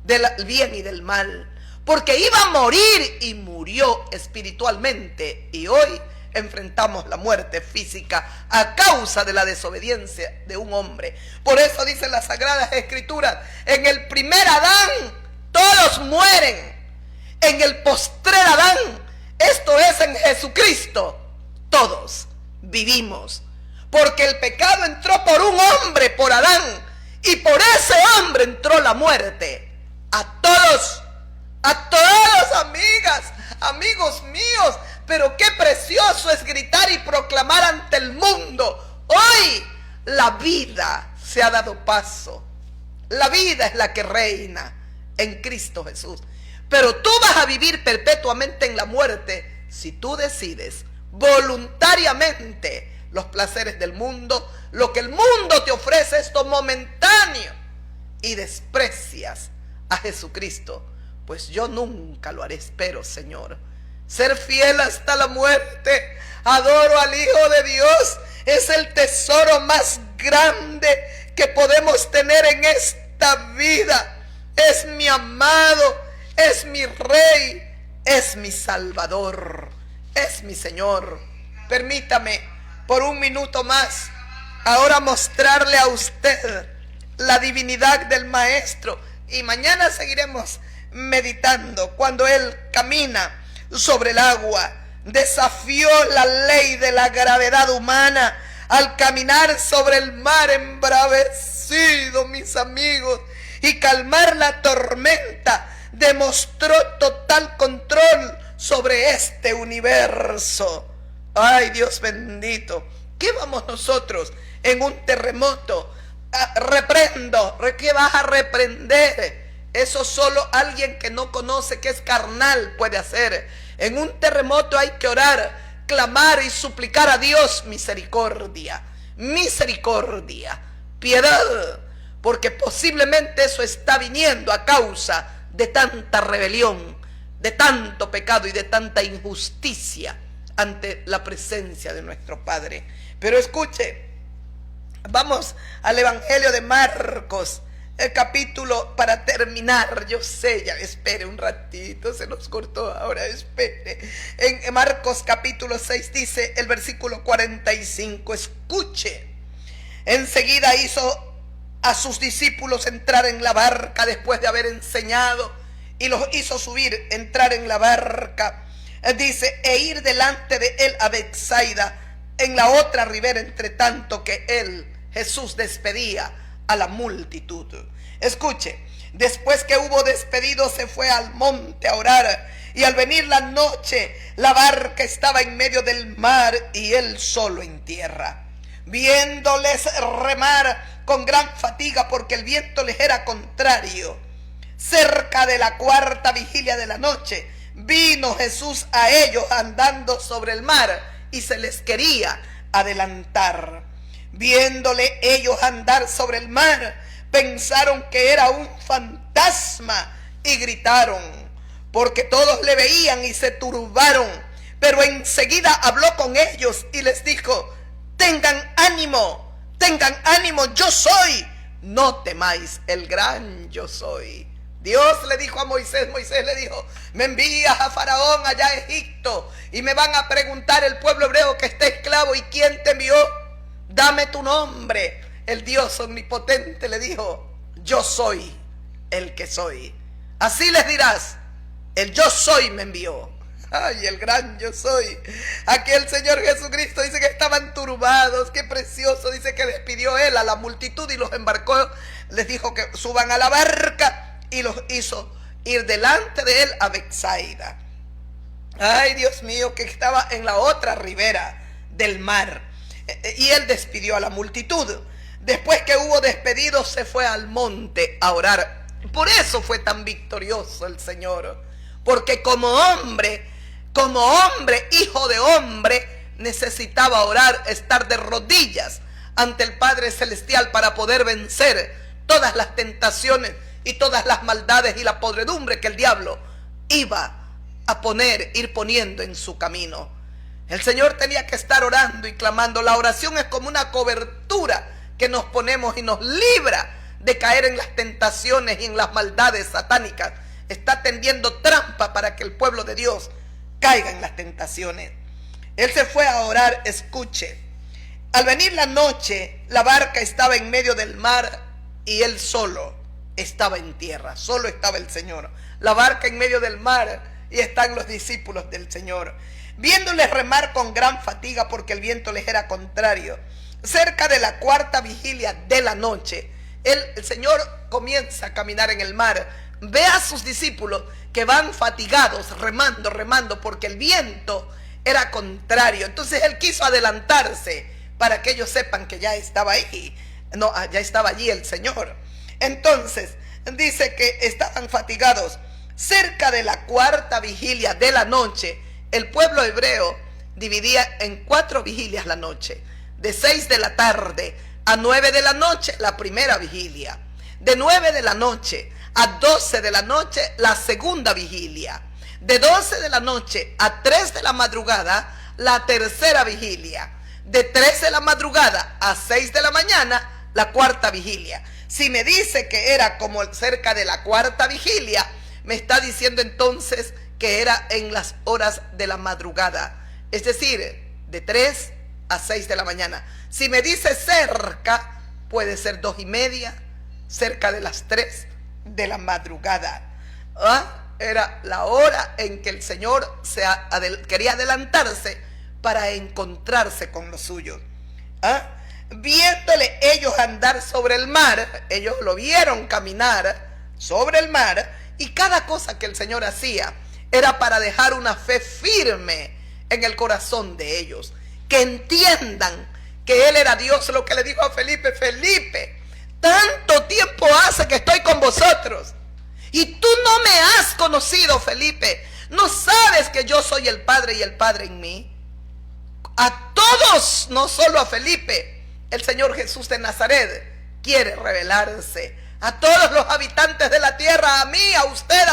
Speaker 1: del bien y del mal, porque iba a morir, y murió espiritualmente. Y hoy enfrentamos la muerte física a causa de la desobediencia de un hombre. Por eso dicen las Sagradas Escrituras: en el primer Adán todos mueren, en el postrer Adán, esto es en Jesucristo, todos vivimos. Porque el pecado entró por un hombre, por Adán, y por ese hombre entró la muerte. A todos, amigas, amigos míos. Pero qué precioso es gritar y proclamar ante el mundo: hoy la vida se ha dado paso. La vida es la que reina en Cristo Jesús. Pero tú vas a vivir perpetuamente en la muerte si tú decides voluntariamente los placeres del mundo, lo que el mundo te ofrece, esto momentáneo, y desprecias a Jesucristo. Pues yo nunca lo haré. Espero, Señor, ser fiel hasta la muerte. Adoro al Hijo de Dios. Es el tesoro más grande que podemos tener en esta vida. Es mi amado, es mi Rey, es mi Salvador, es mi Señor. Permítame por un minuto más ahora mostrarle a usted la divinidad del Maestro, y mañana seguiremos meditando, cuando él camina sobre el agua, desafió la ley de la gravedad humana al caminar sobre el mar embravecido, mis amigos, y calmar la tormenta. Demostró total control sobre este universo. Ay, Dios bendito. ¿Qué vamos nosotros en un terremoto? Reprendo. ¿Qué vas a reprender? Eso solo alguien que no conoce, que es carnal, puede hacer. En un terremoto hay que orar, clamar y suplicar a Dios misericordia, misericordia, piedad, porque posiblemente eso está viniendo a causa de tanta rebelión, de tanto pecado y de tanta injusticia ante la presencia de nuestro Padre. Pero escuche, vamos al Evangelio de Marcos, el capítulo, para terminar. Yo sé, ya espere un ratito, se nos cortó ahora, espere. En Marcos capítulo 6 dice el versículo 45, escuche. Enseguida hizo a sus discípulos entrar en la barca después de haber enseñado, y los hizo subir, entrar en la barca, dice, e ir delante de él a Betsaida, en la otra ribera, entre tanto que él, Jesús, despedía a la multitud. Escuche, después que hubo despedido, se fue al monte a orar, y al venir la noche, la barca estaba en medio del mar y él solo en tierra. Viéndoles remar con gran fatiga, porque el viento les era contrario, cerca de la cuarta vigilia de la noche, vino Jesús a ellos andando sobre el mar, y se les quería adelantar. Viéndole ellos andar sobre el mar, pensaron que era un fantasma y gritaron, porque todos le veían y se turbaron. Pero enseguida habló con ellos y les dijo, tengan ánimo, yo soy, no temáis. El gran yo soy. Dios le dijo a Moisés le dijo, me envías a Faraón allá a Egipto, y me van a preguntar el pueblo hebreo que está esclavo, ¿y quién te envió? Dame tu nombre. El Dios omnipotente le dijo, yo soy el que soy. Así les dirás, el yo soy me envió. Ay, el gran yo soy. Aquí el Señor Jesucristo dice que estaban turbados. Qué precioso. Dice que despidió él a la multitud y los embarcó. Les dijo que suban a la barca y los hizo ir delante de él a Betsaida. Ay, Dios mío, que estaba en la otra ribera del mar. Y él despidió a la multitud. Después que hubo despedido, se fue al monte a orar. Por eso fue tan victorioso el Señor. Porque como hombre, hijo de hombre, necesitaba orar, estar de rodillas ante el Padre Celestial para poder vencer todas las tentaciones y todas las maldades y la podredumbre que el diablo iba a ir poniendo en su camino. El Señor tenía que estar orando y clamando. La oración es como una cobertura que nos ponemos y nos libra de caer en las tentaciones y en las maldades satánicas. Está tendiendo trampa para que el pueblo de Dios caiga en las tentaciones. Él se fue a orar. Escuche, al venir la noche, la barca estaba en medio del mar y él solo estaba en tierra. Solo estaba el Señor. La barca en medio del mar y están los discípulos del Señor. Viéndoles remar con gran fatiga porque el viento les era contrario, cerca de la cuarta vigilia de la noche, el Señor comienza a caminar en el mar. Ve a sus discípulos que van fatigados, remando, porque el viento era contrario. Entonces él quiso adelantarse para que ellos sepan que ya estaba ahí. No, ya estaba allí el Señor. Entonces dice que estaban fatigados cerca de la cuarta vigilia de la noche. El pueblo hebreo dividía en 4 vigilias la noche. De 6 de la tarde a 9 de la noche, la primera vigilia. De 9 de la noche a 12 de la noche, la segunda vigilia. De 12 de la noche a 3 de la madrugada, la tercera vigilia. De 3 de la madrugada a 6 de la mañana, la cuarta vigilia. Si me dice que era como cerca de la cuarta vigilia, me está diciendo entonces que era en las horas de la madrugada. Es decir, de 3 a 6 de la mañana. Si me dice cerca, puede ser 2:30, cerca de las 3 de la madrugada. Era la hora en que el Señor quería adelantarse para encontrarse con los suyos. Viéndole ellos andar sobre el mar, ellos lo vieron caminar sobre el mar, y cada cosa que el Señor hacía era para dejar una fe firme en el corazón de ellos, que entiendan que Él era Dios. Lo que le dijo a Felipe: Felipe, tanto tiempo hace que estoy con vosotros y tú no me has conocido, Felipe. ¿No sabes que yo soy el Padre y el Padre en mí? A todos, no solo a Felipe, el Señor Jesús de Nazaret quiere revelarse. A todos los habitantes de la tierra, a mí, a usted,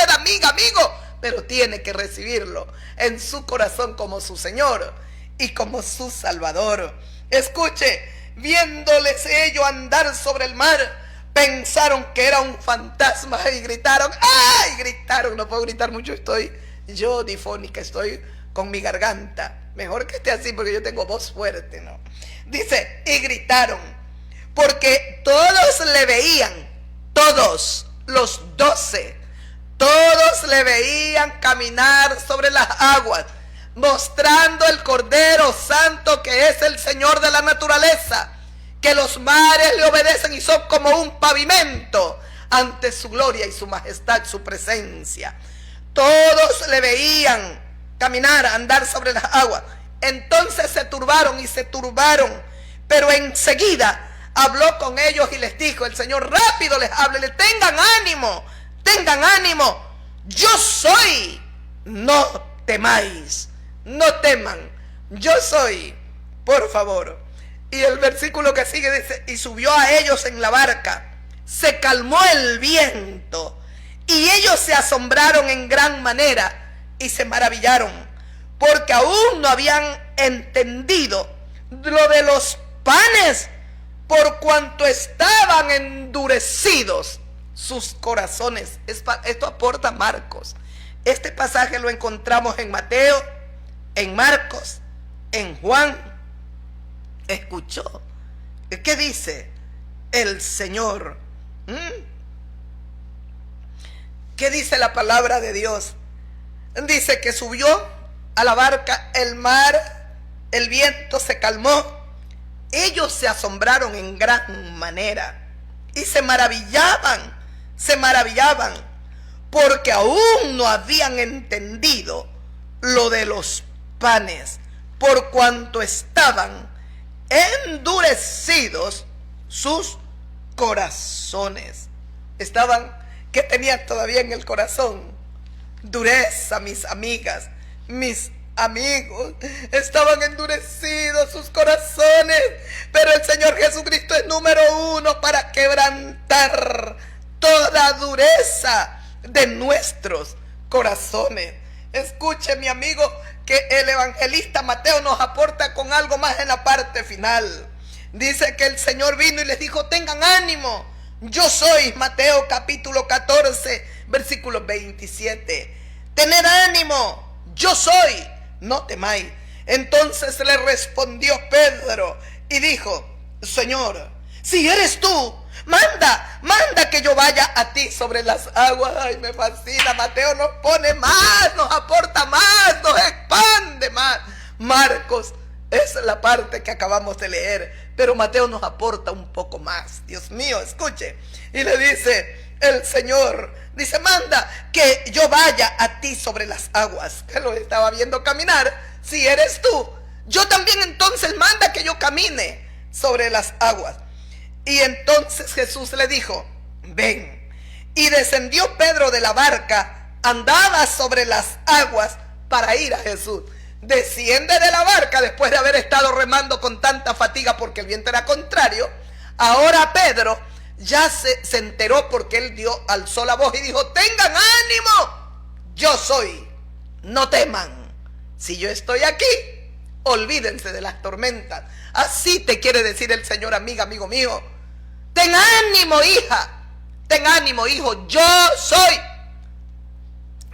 Speaker 1: amiga, amigo, pero tiene que recibirlo en su corazón como su Señor y como su Salvador. Escuche, viéndoles ellos andar sobre el mar, pensaron que era un fantasma y gritaron, ¡ay! Gritaron, no puedo gritar mucho, estoy yo difónica, estoy con mi garganta. Mejor que esté así porque yo tengo voz fuerte, ¿no? Dice, y gritaron, porque todos le veían, todos los 12, todos le veían caminar sobre las aguas, mostrando el Cordero Santo que es el Señor de la naturaleza, que los mares le obedecen y son como un pavimento ante su gloria y su majestad, su presencia. Todos le veían caminar, andar sobre las aguas. Entonces se turbaron, pero enseguida habló con ellos y les dijo, el Señor rápido les habla, tengan ánimo, yo soy, no temáis, no teman, yo soy, por favor. Y el versículo que sigue dice, y subió a ellos en la barca, se calmó el viento, y ellos se asombraron en gran manera y se maravillaron, porque aún no habían entendido lo de los panes, por cuanto estaban endurecidos sus corazones. Esto aporta Marcos. Este pasaje lo encontramos en Mateo, en Marcos, en Juan. ¿Escuchó? ¿Qué dice el Señor? ¿Qué dice la palabra de Dios? Dice que subió a la barca el mar, el viento se calmó. Ellos se asombraron en gran manera y se maravillaban, porque aún no habían entendido lo de los panes, por cuanto estaban endurecidos sus corazones. ¿Qué tenían todavía en el corazón? Dureza, mis amigas, mis amigos, estaban endurecidos sus corazones, pero el Señor Jesucristo es número 1 para quebrantar toda dureza de nuestros corazones. Escuche, mi amigo, que el evangelista Mateo nos aporta con algo más en la parte final. Dice que el Señor vino y les dijo, tengan ánimo, yo soy. Mateo capítulo 14, versículo 27. Tened ánimo, yo soy, no temáis. Entonces le respondió Pedro y dijo, Señor, si eres tú, manda que yo vaya a ti sobre las aguas. Ay, me fascina. Mateo nos pone más, nos aporta más, nos expande más. Marcos es la parte que acabamos de leer, pero Mateo nos aporta un poco más. Dios mío, escuche. Y le dice el Señor, dice, manda que yo vaya a ti sobre las aguas. Que lo estaba viendo caminar. Si eres tú, yo también entonces manda que yo camine sobre las aguas. Y entonces Jesús le dijo, ven. Y descendió Pedro de la barca, andaba sobre las aguas para ir a Jesús. Desciende de la barca después de haber estado remando con tanta fatiga porque el viento era contrario. Ahora Pedro ya se enteró porque él alzó la voz y dijo, tengan ánimo, yo soy, no teman. Si yo estoy aquí, olvídense de las tormentas. Así te quiere decir el Señor, amiga, amigo mío. Ten ánimo, hija. Ten ánimo, hijo. Yo soy.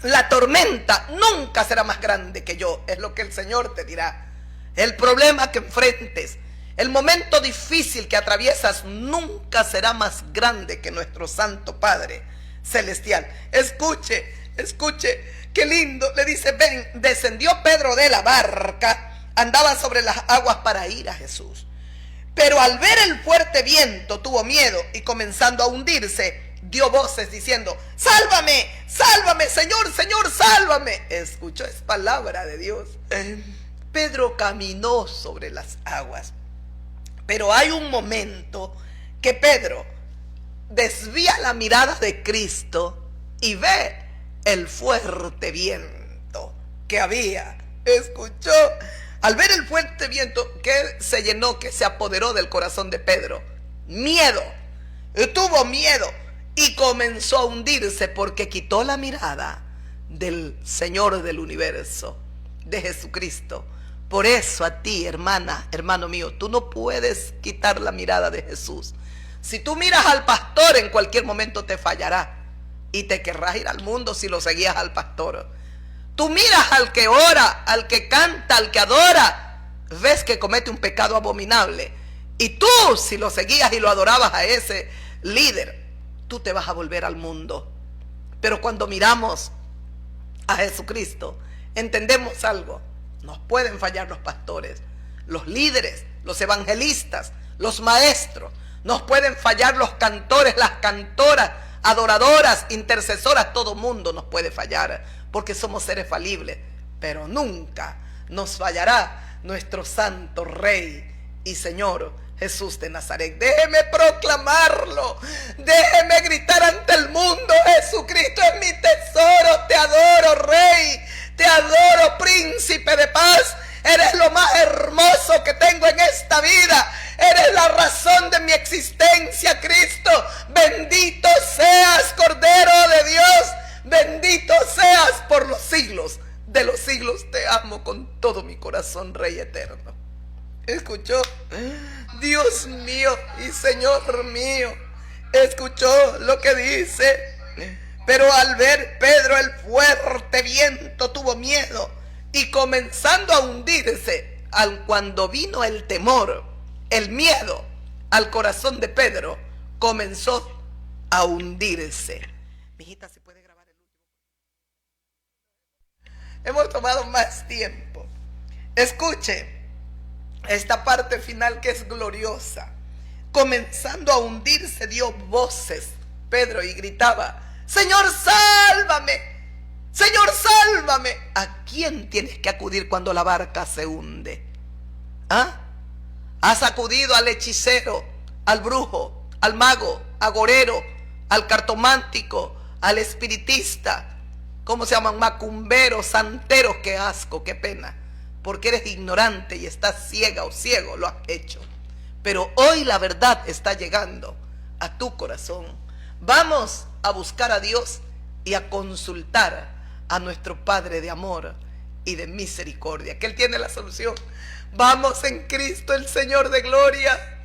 Speaker 1: La tormenta nunca será más grande que yo. Es lo que el Señor te dirá. El problema que enfrentes, el momento difícil que atraviesas, nunca será más grande que nuestro Santo Padre celestial. Escuche, escuche, qué lindo. Le dice, ven, descendió Pedro de la barca, andaba sobre las aguas para ir a Jesús. Pero al ver el fuerte viento tuvo miedo y comenzando a hundirse, dio voces diciendo, sálvame, sálvame, Señor, Señor, sálvame. Escuchó, es palabra de Dios. Pedro caminó sobre las aguas, pero hay un momento que Pedro desvía la mirada de Cristo y ve el fuerte viento que había. Escuchó, al ver el fuerte viento que se llenó, que se apoderó del corazón de Pedro, miedo, tuvo miedo y comenzó a hundirse porque quitó la mirada del Señor del universo, de Jesucristo. Por eso a ti, hermana, hermano mío, tú no puedes quitar la mirada de Jesús. Si tú miras al pastor, en cualquier momento te fallará y te querrás ir al mundo si lo seguías al pastor. Tú miras al que ora, al que canta, al que adora, ves que comete un pecado abominable. Y tú, si lo seguías y lo adorabas a ese líder, tú te vas a volver al mundo. Pero cuando miramos a Jesucristo, entendemos algo. Nos pueden fallar los pastores, los líderes, los evangelistas, los maestros. Nos pueden fallar los cantores, las cantoras, adoradoras, intercesoras. Todo mundo nos puede fallar porque somos seres falibles. Pero nunca nos fallará nuestro santo Rey y Señor Jesús de Nazaret. Déjeme proclamarlo, déjeme gritar ante el mundo: Jesucristo es mi tesoro, te adoro, Rey, te adoro, Príncipe de paz. Eres lo más hermoso que tengo en esta vida. Eres la razón de mi existencia, Cristo. Bendito seas, Cordero de Dios. Bendito seas por los siglos de los siglos. Te amo con todo mi corazón, Rey eterno. ¿Escuchó? Dios mío y Señor mío. ¿Escuchó lo que dice? Pero al ver Pedro el fuerte viento tuvo miedo y comenzando a hundirse, cuando vino el temor, el miedo al corazón de Pedro, comenzó a hundirse. Mijita, ¿se puede grabar el último? Hemos tomado más tiempo. Escuche esta parte final que es gloriosa. Comenzando a hundirse, dio voces Pedro y gritaba: Señor, sálvame. Señor, sálvame. ¿A quién tienes que acudir cuando la barca se hunde? ¿Ah? Has acudido al hechicero, al brujo, al mago, agorero, al cartomántico, al espiritista. ¿Cómo se llaman? Macumberos, santeros. Qué asco, qué pena. Porque eres ignorante y estás ciega o ciego, lo has hecho. Pero hoy la verdad está llegando a tu corazón. Vamos a buscar a Dios y a consultar a nuestro Padre de amor y de misericordia, que Él tiene la solución. Vamos en Cristo, el Señor de gloria.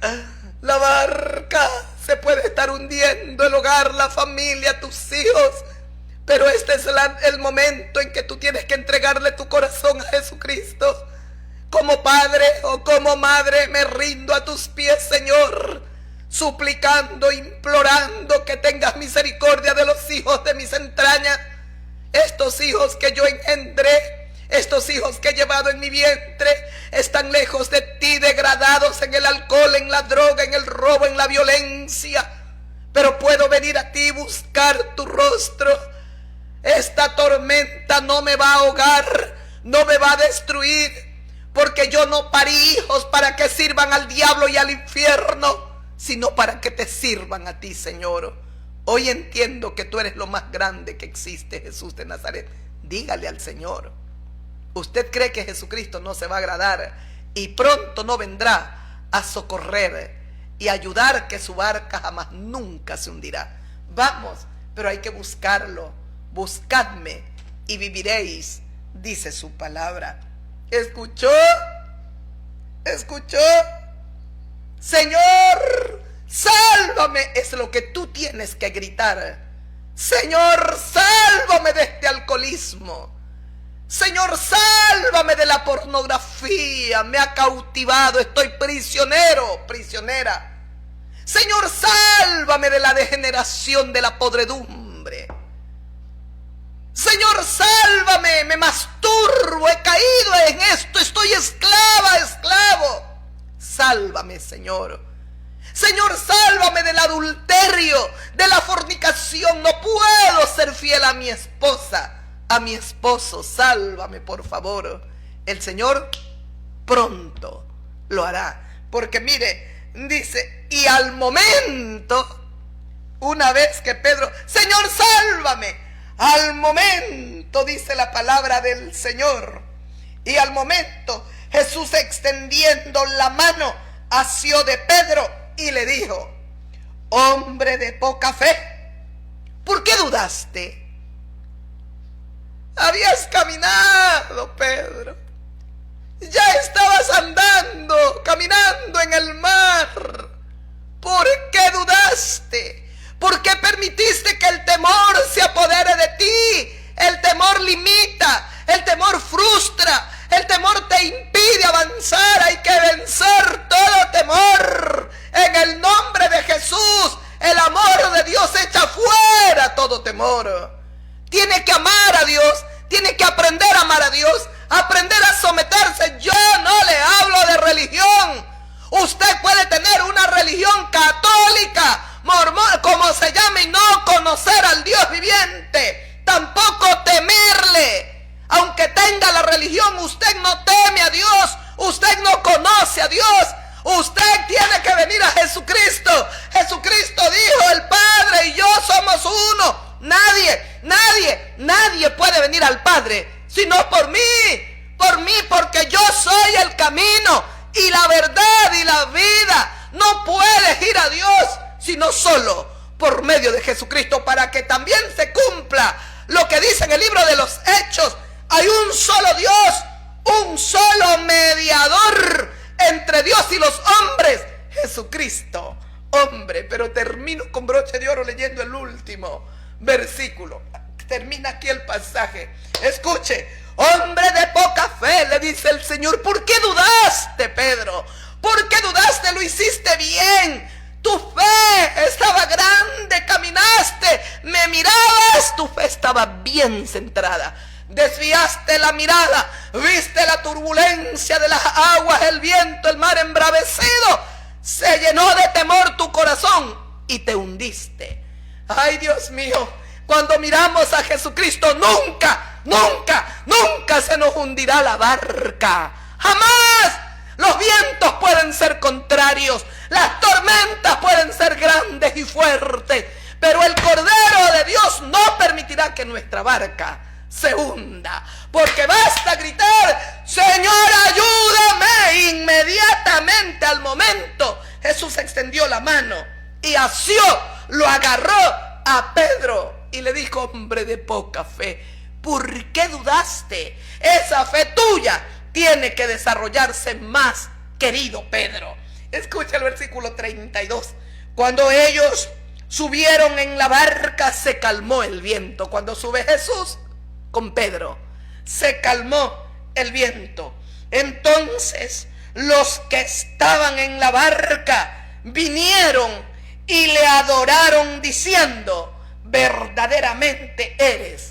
Speaker 1: La barca se puede estar hundiendo, el hogar, la familia, tus hijos, pero este es el momento en que tú tienes que entregarle tu corazón a Jesucristo. Como padre o como madre me rindo a tus pies, Señor, suplicando, implorando que tengas misericordia de los hijos de mis entrañas. Estos hijos que yo engendré, estos hijos que he llevado en mi vientre, están lejos de ti, degradados en el alcohol, en la droga, en el robo, en la violencia. Pero puedo venir a ti y buscar tu rostro. Esta tormenta no me va a ahogar, no me va a destruir, porque yo no parí hijos para que sirvan al diablo y al infierno, sino para que te sirvan a ti, Señor. Hoy entiendo que tú eres lo más grande que existe, Jesús de Nazaret. Dígale al Señor. Usted cree que Jesucristo no se va a agradar y pronto no vendrá a socorrer y ayudar que su barca jamás nunca se hundirá. Vamos, pero hay que buscarlo. Buscadme y viviréis, dice su palabra. ¿Escuchó? ¿Escuchó? Señor, sálvame, es lo que tú tienes que gritar. Señor, sálvame de este alcoholismo. Señor, sálvame de la pornografía, me ha cautivado, estoy prisionero, prisionera. Señor, sálvame de la degeneración, de la podredumbre. Señor, sálvame, me masturbo, he caído en esto, estoy esclava, esclavo. Sálvame, Señor. Señor, sálvame del adulterio, de la fornicación. No puedo ser fiel a mi esposa, a mi esposo. Sálvame, por favor. El Señor pronto lo hará. Porque mire, dice, y al momento, una vez que Pedro, Señor, sálvame. Al momento, dice la palabra del Señor, y al momento Jesús, extendiendo la mano, asió de Pedro y le dijo: hombre de poca fe, ¿por qué dudaste? Habías caminado, Pedro, ya estabas andando, caminando en el mar. ¿Por qué dudaste? ¿Por qué permitiste que el temor se apodere de ti? El temor limita, el temor frustra, el temor te impide avanzar. Hay que vencer todo temor. En el nombre de Jesús, el amor de Dios echa fuera todo temor. Tiene que amar a Dios, tiene que aprender a amar a Dios, aprender a someterse. Yo no le hablo de religión. Usted puede tener una religión católica, mormón, como se llame, y no conocer al Dios viviente, tampoco temerle. Aunque tenga la religión, usted no teme a Dios, usted no conoce a Dios. Usted tiene que venir a Jesucristo. Jesucristo dijo: el Padre y yo somos uno. Nadie puede venir al Padre sino por mí, porque yo soy el camino y la verdad y la vida. No puedes ir a Dios sino solo por medio de Jesucristo, para que también se cumpla lo que dice en el libro de los Hechos: hay un solo Dios, un solo mediador entre Dios y los hombres, Jesucristo, hombre. Pero termino con broche de oro leyendo el último versículo. Termina aquí el pasaje. Escuche: hombre de poca fe, le dice el Señor, ¿por qué dudaste, Pedro? ¿Por qué dudaste? Lo hiciste bien. Tu fe estaba grande, caminaste, me mirabas, tu fe estaba bien centrada. Desviaste la mirada, viste la turbulencia de las aguas, el viento, el mar embravecido. Se llenó de temor tu corazón y te hundiste. Ay, Dios mío, cuando miramos a Jesucristo, nunca se nos hundirá la barca. Jamás. Los vientos pueden ser contrarios, las tormentas pueden ser grandes y fuertes, pero el Cordero de Dios no permitirá que nuestra barca se hunda, porque basta gritar: Señor, ayúdame. Inmediatamente, al momento, Jesús extendió la mano y asió, lo agarró a Pedro y le dijo: hombre de poca fe, ¿por qué dudaste? Esa fe tuya tiene que desarrollarse más, querido Pedro. Escucha el versículo 32. Cuando ellos subieron en la barca, se calmó el viento. Cuando sube Jesús con Pedro, se calmó el viento. Entonces los que estaban en la barca vinieron y le adoraron diciendo: verdaderamente eres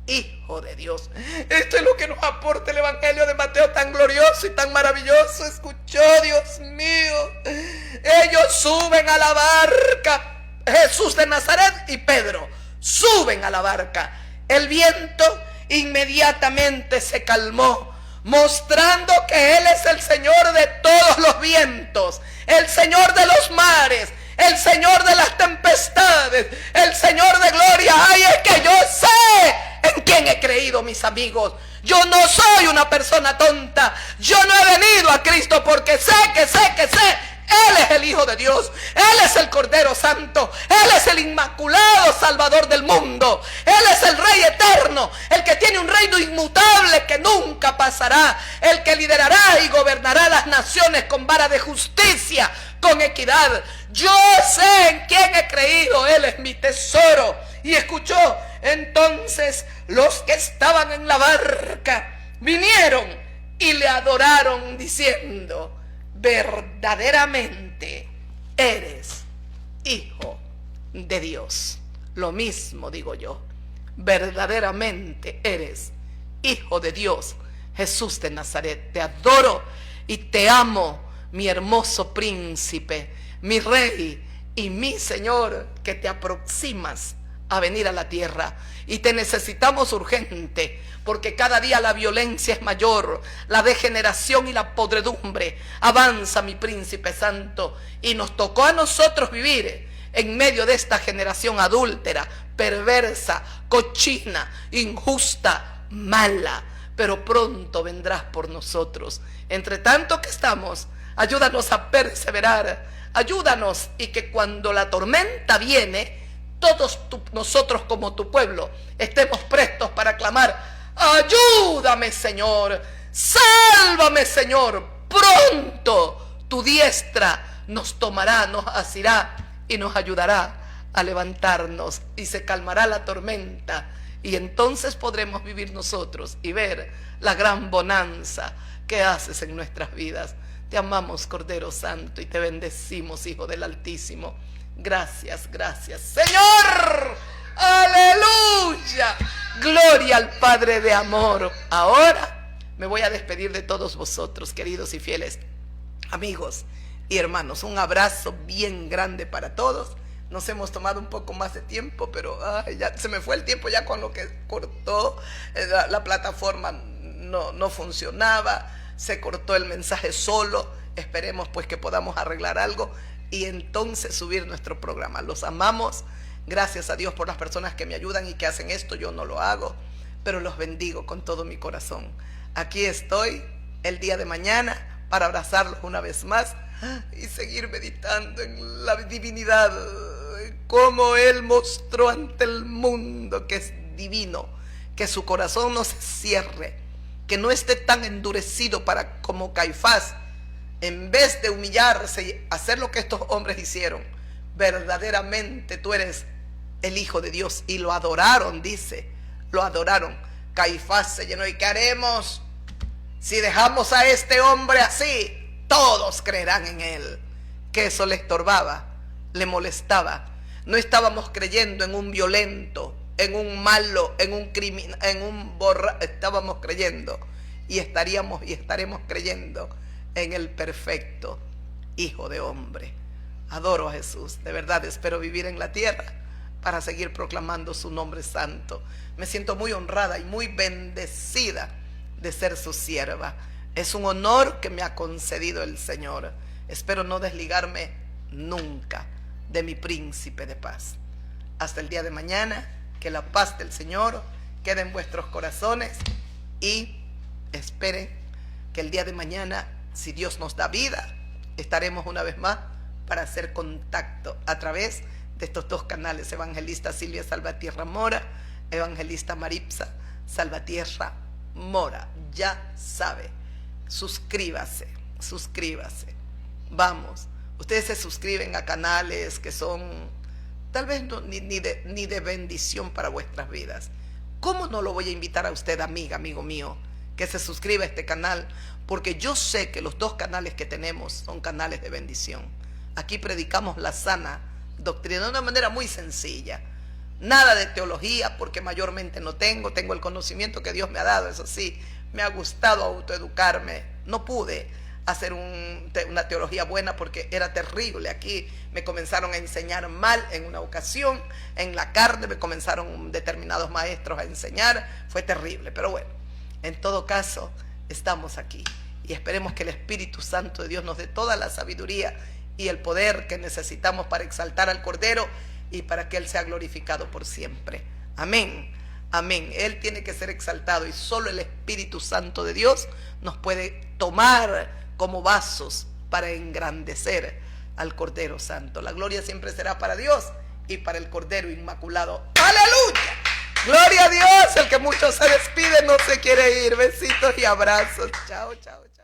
Speaker 1: Hijo de Dios. Esto es lo que nos aporta el Evangelio de Mateo, tan glorioso y tan maravilloso. Escuchó, Dios mío. Ellos suben a la barca, Jesús de Nazaret y Pedro suben a la barca. El viento inmediatamente se calmó, mostrando que Él es el Señor de todos los vientos, el Señor de los mares, el Señor de las tempestades, el Señor de gloria. Ay, es que yo sé en quién he creído, mis amigos. Yo no soy una persona tonta. Yo no he venido a Cristo porque sé. Él es el Hijo de Dios. Él es el Cordero Santo. Él es el Inmaculado Salvador del mundo. Él es el Rey eterno, el que tiene un reino inmutable que nunca pasará, el que liderará y gobernará las naciones con vara de justicia, con equidad. Yo sé en quién he creído. Él es mi tesoro. Y escuchó, entonces los que estaban en la barca vinieron y le adoraron diciendo: verdaderamente eres Hijo de Dios. Lo mismo digo yo. verdaderamente eres Hijo de Dios, Jesús de Nazaret. Te adoro y te amo, mi hermoso príncipe, mi rey y mi Señor, que te aproximas a venir a la tierra. Y te necesitamos urgente, porque cada día la violencia es mayor, la degeneración y la podredumbre avanza, mi príncipe santo, y nos tocó a nosotros vivir en medio de esta generación adúltera, perversa, cochina, injusta, mala. Pero pronto vendrás por nosotros. Entre tanto que estamos, ayúdanos a perseverar, ayúdanos, y que cuando la tormenta viene, todos nosotros como tu pueblo estemos prestos para clamar: ayúdame, Señor, sálvame, Señor. Pronto tu diestra nos tomará, nos asirá y nos ayudará a levantarnos, y se calmará la tormenta, y entonces podremos vivir nosotros y ver la gran bonanza que haces en nuestras vidas. Te amamos, Cordero Santo, y te bendecimos, Hijo del Altísimo. Gracias, gracias, Señor. Aleluya. Gloria al Padre de amor. Ahora me voy a despedir de todos vosotros, queridos y fieles amigos y hermanos. Un abrazo bien grande para todos. Nos hemos tomado un poco más de tiempo, pero ya se me fue el tiempo ya con lo que cortó. La plataforma no funcionaba, se cortó el mensaje solo. Esperemos pues que podamos arreglar algo y entonces subir nuestro programa. Los amamos. Gracias a Dios por las personas que me ayudan y que hacen esto. Yo no lo hago, pero los bendigo con todo mi corazón. Aquí estoy el día de mañana para abrazarlos una vez más y seguir meditando en la divinidad, cómo Él mostró ante el mundo que es divino, que su corazón no se cierre, que no esté tan endurecido para como Caifás, en vez de humillarse y hacer lo que estos hombres hicieron. Verdaderamente tú eres el Hijo de Dios, y lo adoraron, dice, lo adoraron. Caifás se llenó. ¿Y qué haremos si dejamos a este hombre así? Todos creerán en él. Que eso le estorbaba, le molestaba. No estábamos creyendo en un violento, en un malo, en un criminal, en un borracho. Estábamos creyendo y estaremos creyendo en el perfecto Hijo de Hombre. Adoro a Jesús, de verdad espero vivir en la tierra para seguir proclamando su nombre santo. Me siento muy honrada y muy bendecida de ser su sierva. Es un honor que me ha concedido el Señor. Espero no desligarme nunca de mi príncipe de paz. Hasta el día de mañana, que la paz del Señor quede en vuestros corazones, y esperen que el día de mañana, si Dios nos da vida, estaremos una vez más para hacer contacto a través de estos dos canales: Evangelista Silvia Salvatierra Mora, Evangelista Maripsa Salvatierra Mora. Ya sabe, suscríbase. Vamos, ustedes se suscriben a canales que son tal vez ni de bendición para vuestras vidas. ¿Cómo no lo voy a invitar a usted, amiga, amigo mío, que se suscriba a este canal? Porque yo sé que los dos canales que tenemos son canales de bendición. Aquí predicamos la sana doctrina de una manera muy sencilla. Nada de teología, porque mayormente no tengo el conocimiento que Dios me ha dado. Eso sí, me ha gustado autoeducarme. No pude hacer una teología buena porque era terrible. Aquí me comenzaron a enseñar mal en una ocasión, en la carne me comenzaron determinados maestros a enseñar. Fue terrible, pero bueno, en todo caso estamos aquí y esperemos que el Espíritu Santo de Dios nos dé toda la sabiduría y el poder que necesitamos para exaltar al Cordero y para que Él sea glorificado por siempre. Amén, amén. Él tiene que ser exaltado y solo el Espíritu Santo de Dios nos puede tomar como vasos para engrandecer al Cordero Santo. La gloria siempre será para Dios y para el Cordero Inmaculado. ¡Aleluya! ¡Gloria a Dios! El que mucho se despide no se quiere ir. Besitos y abrazos. Chao, chao, chao.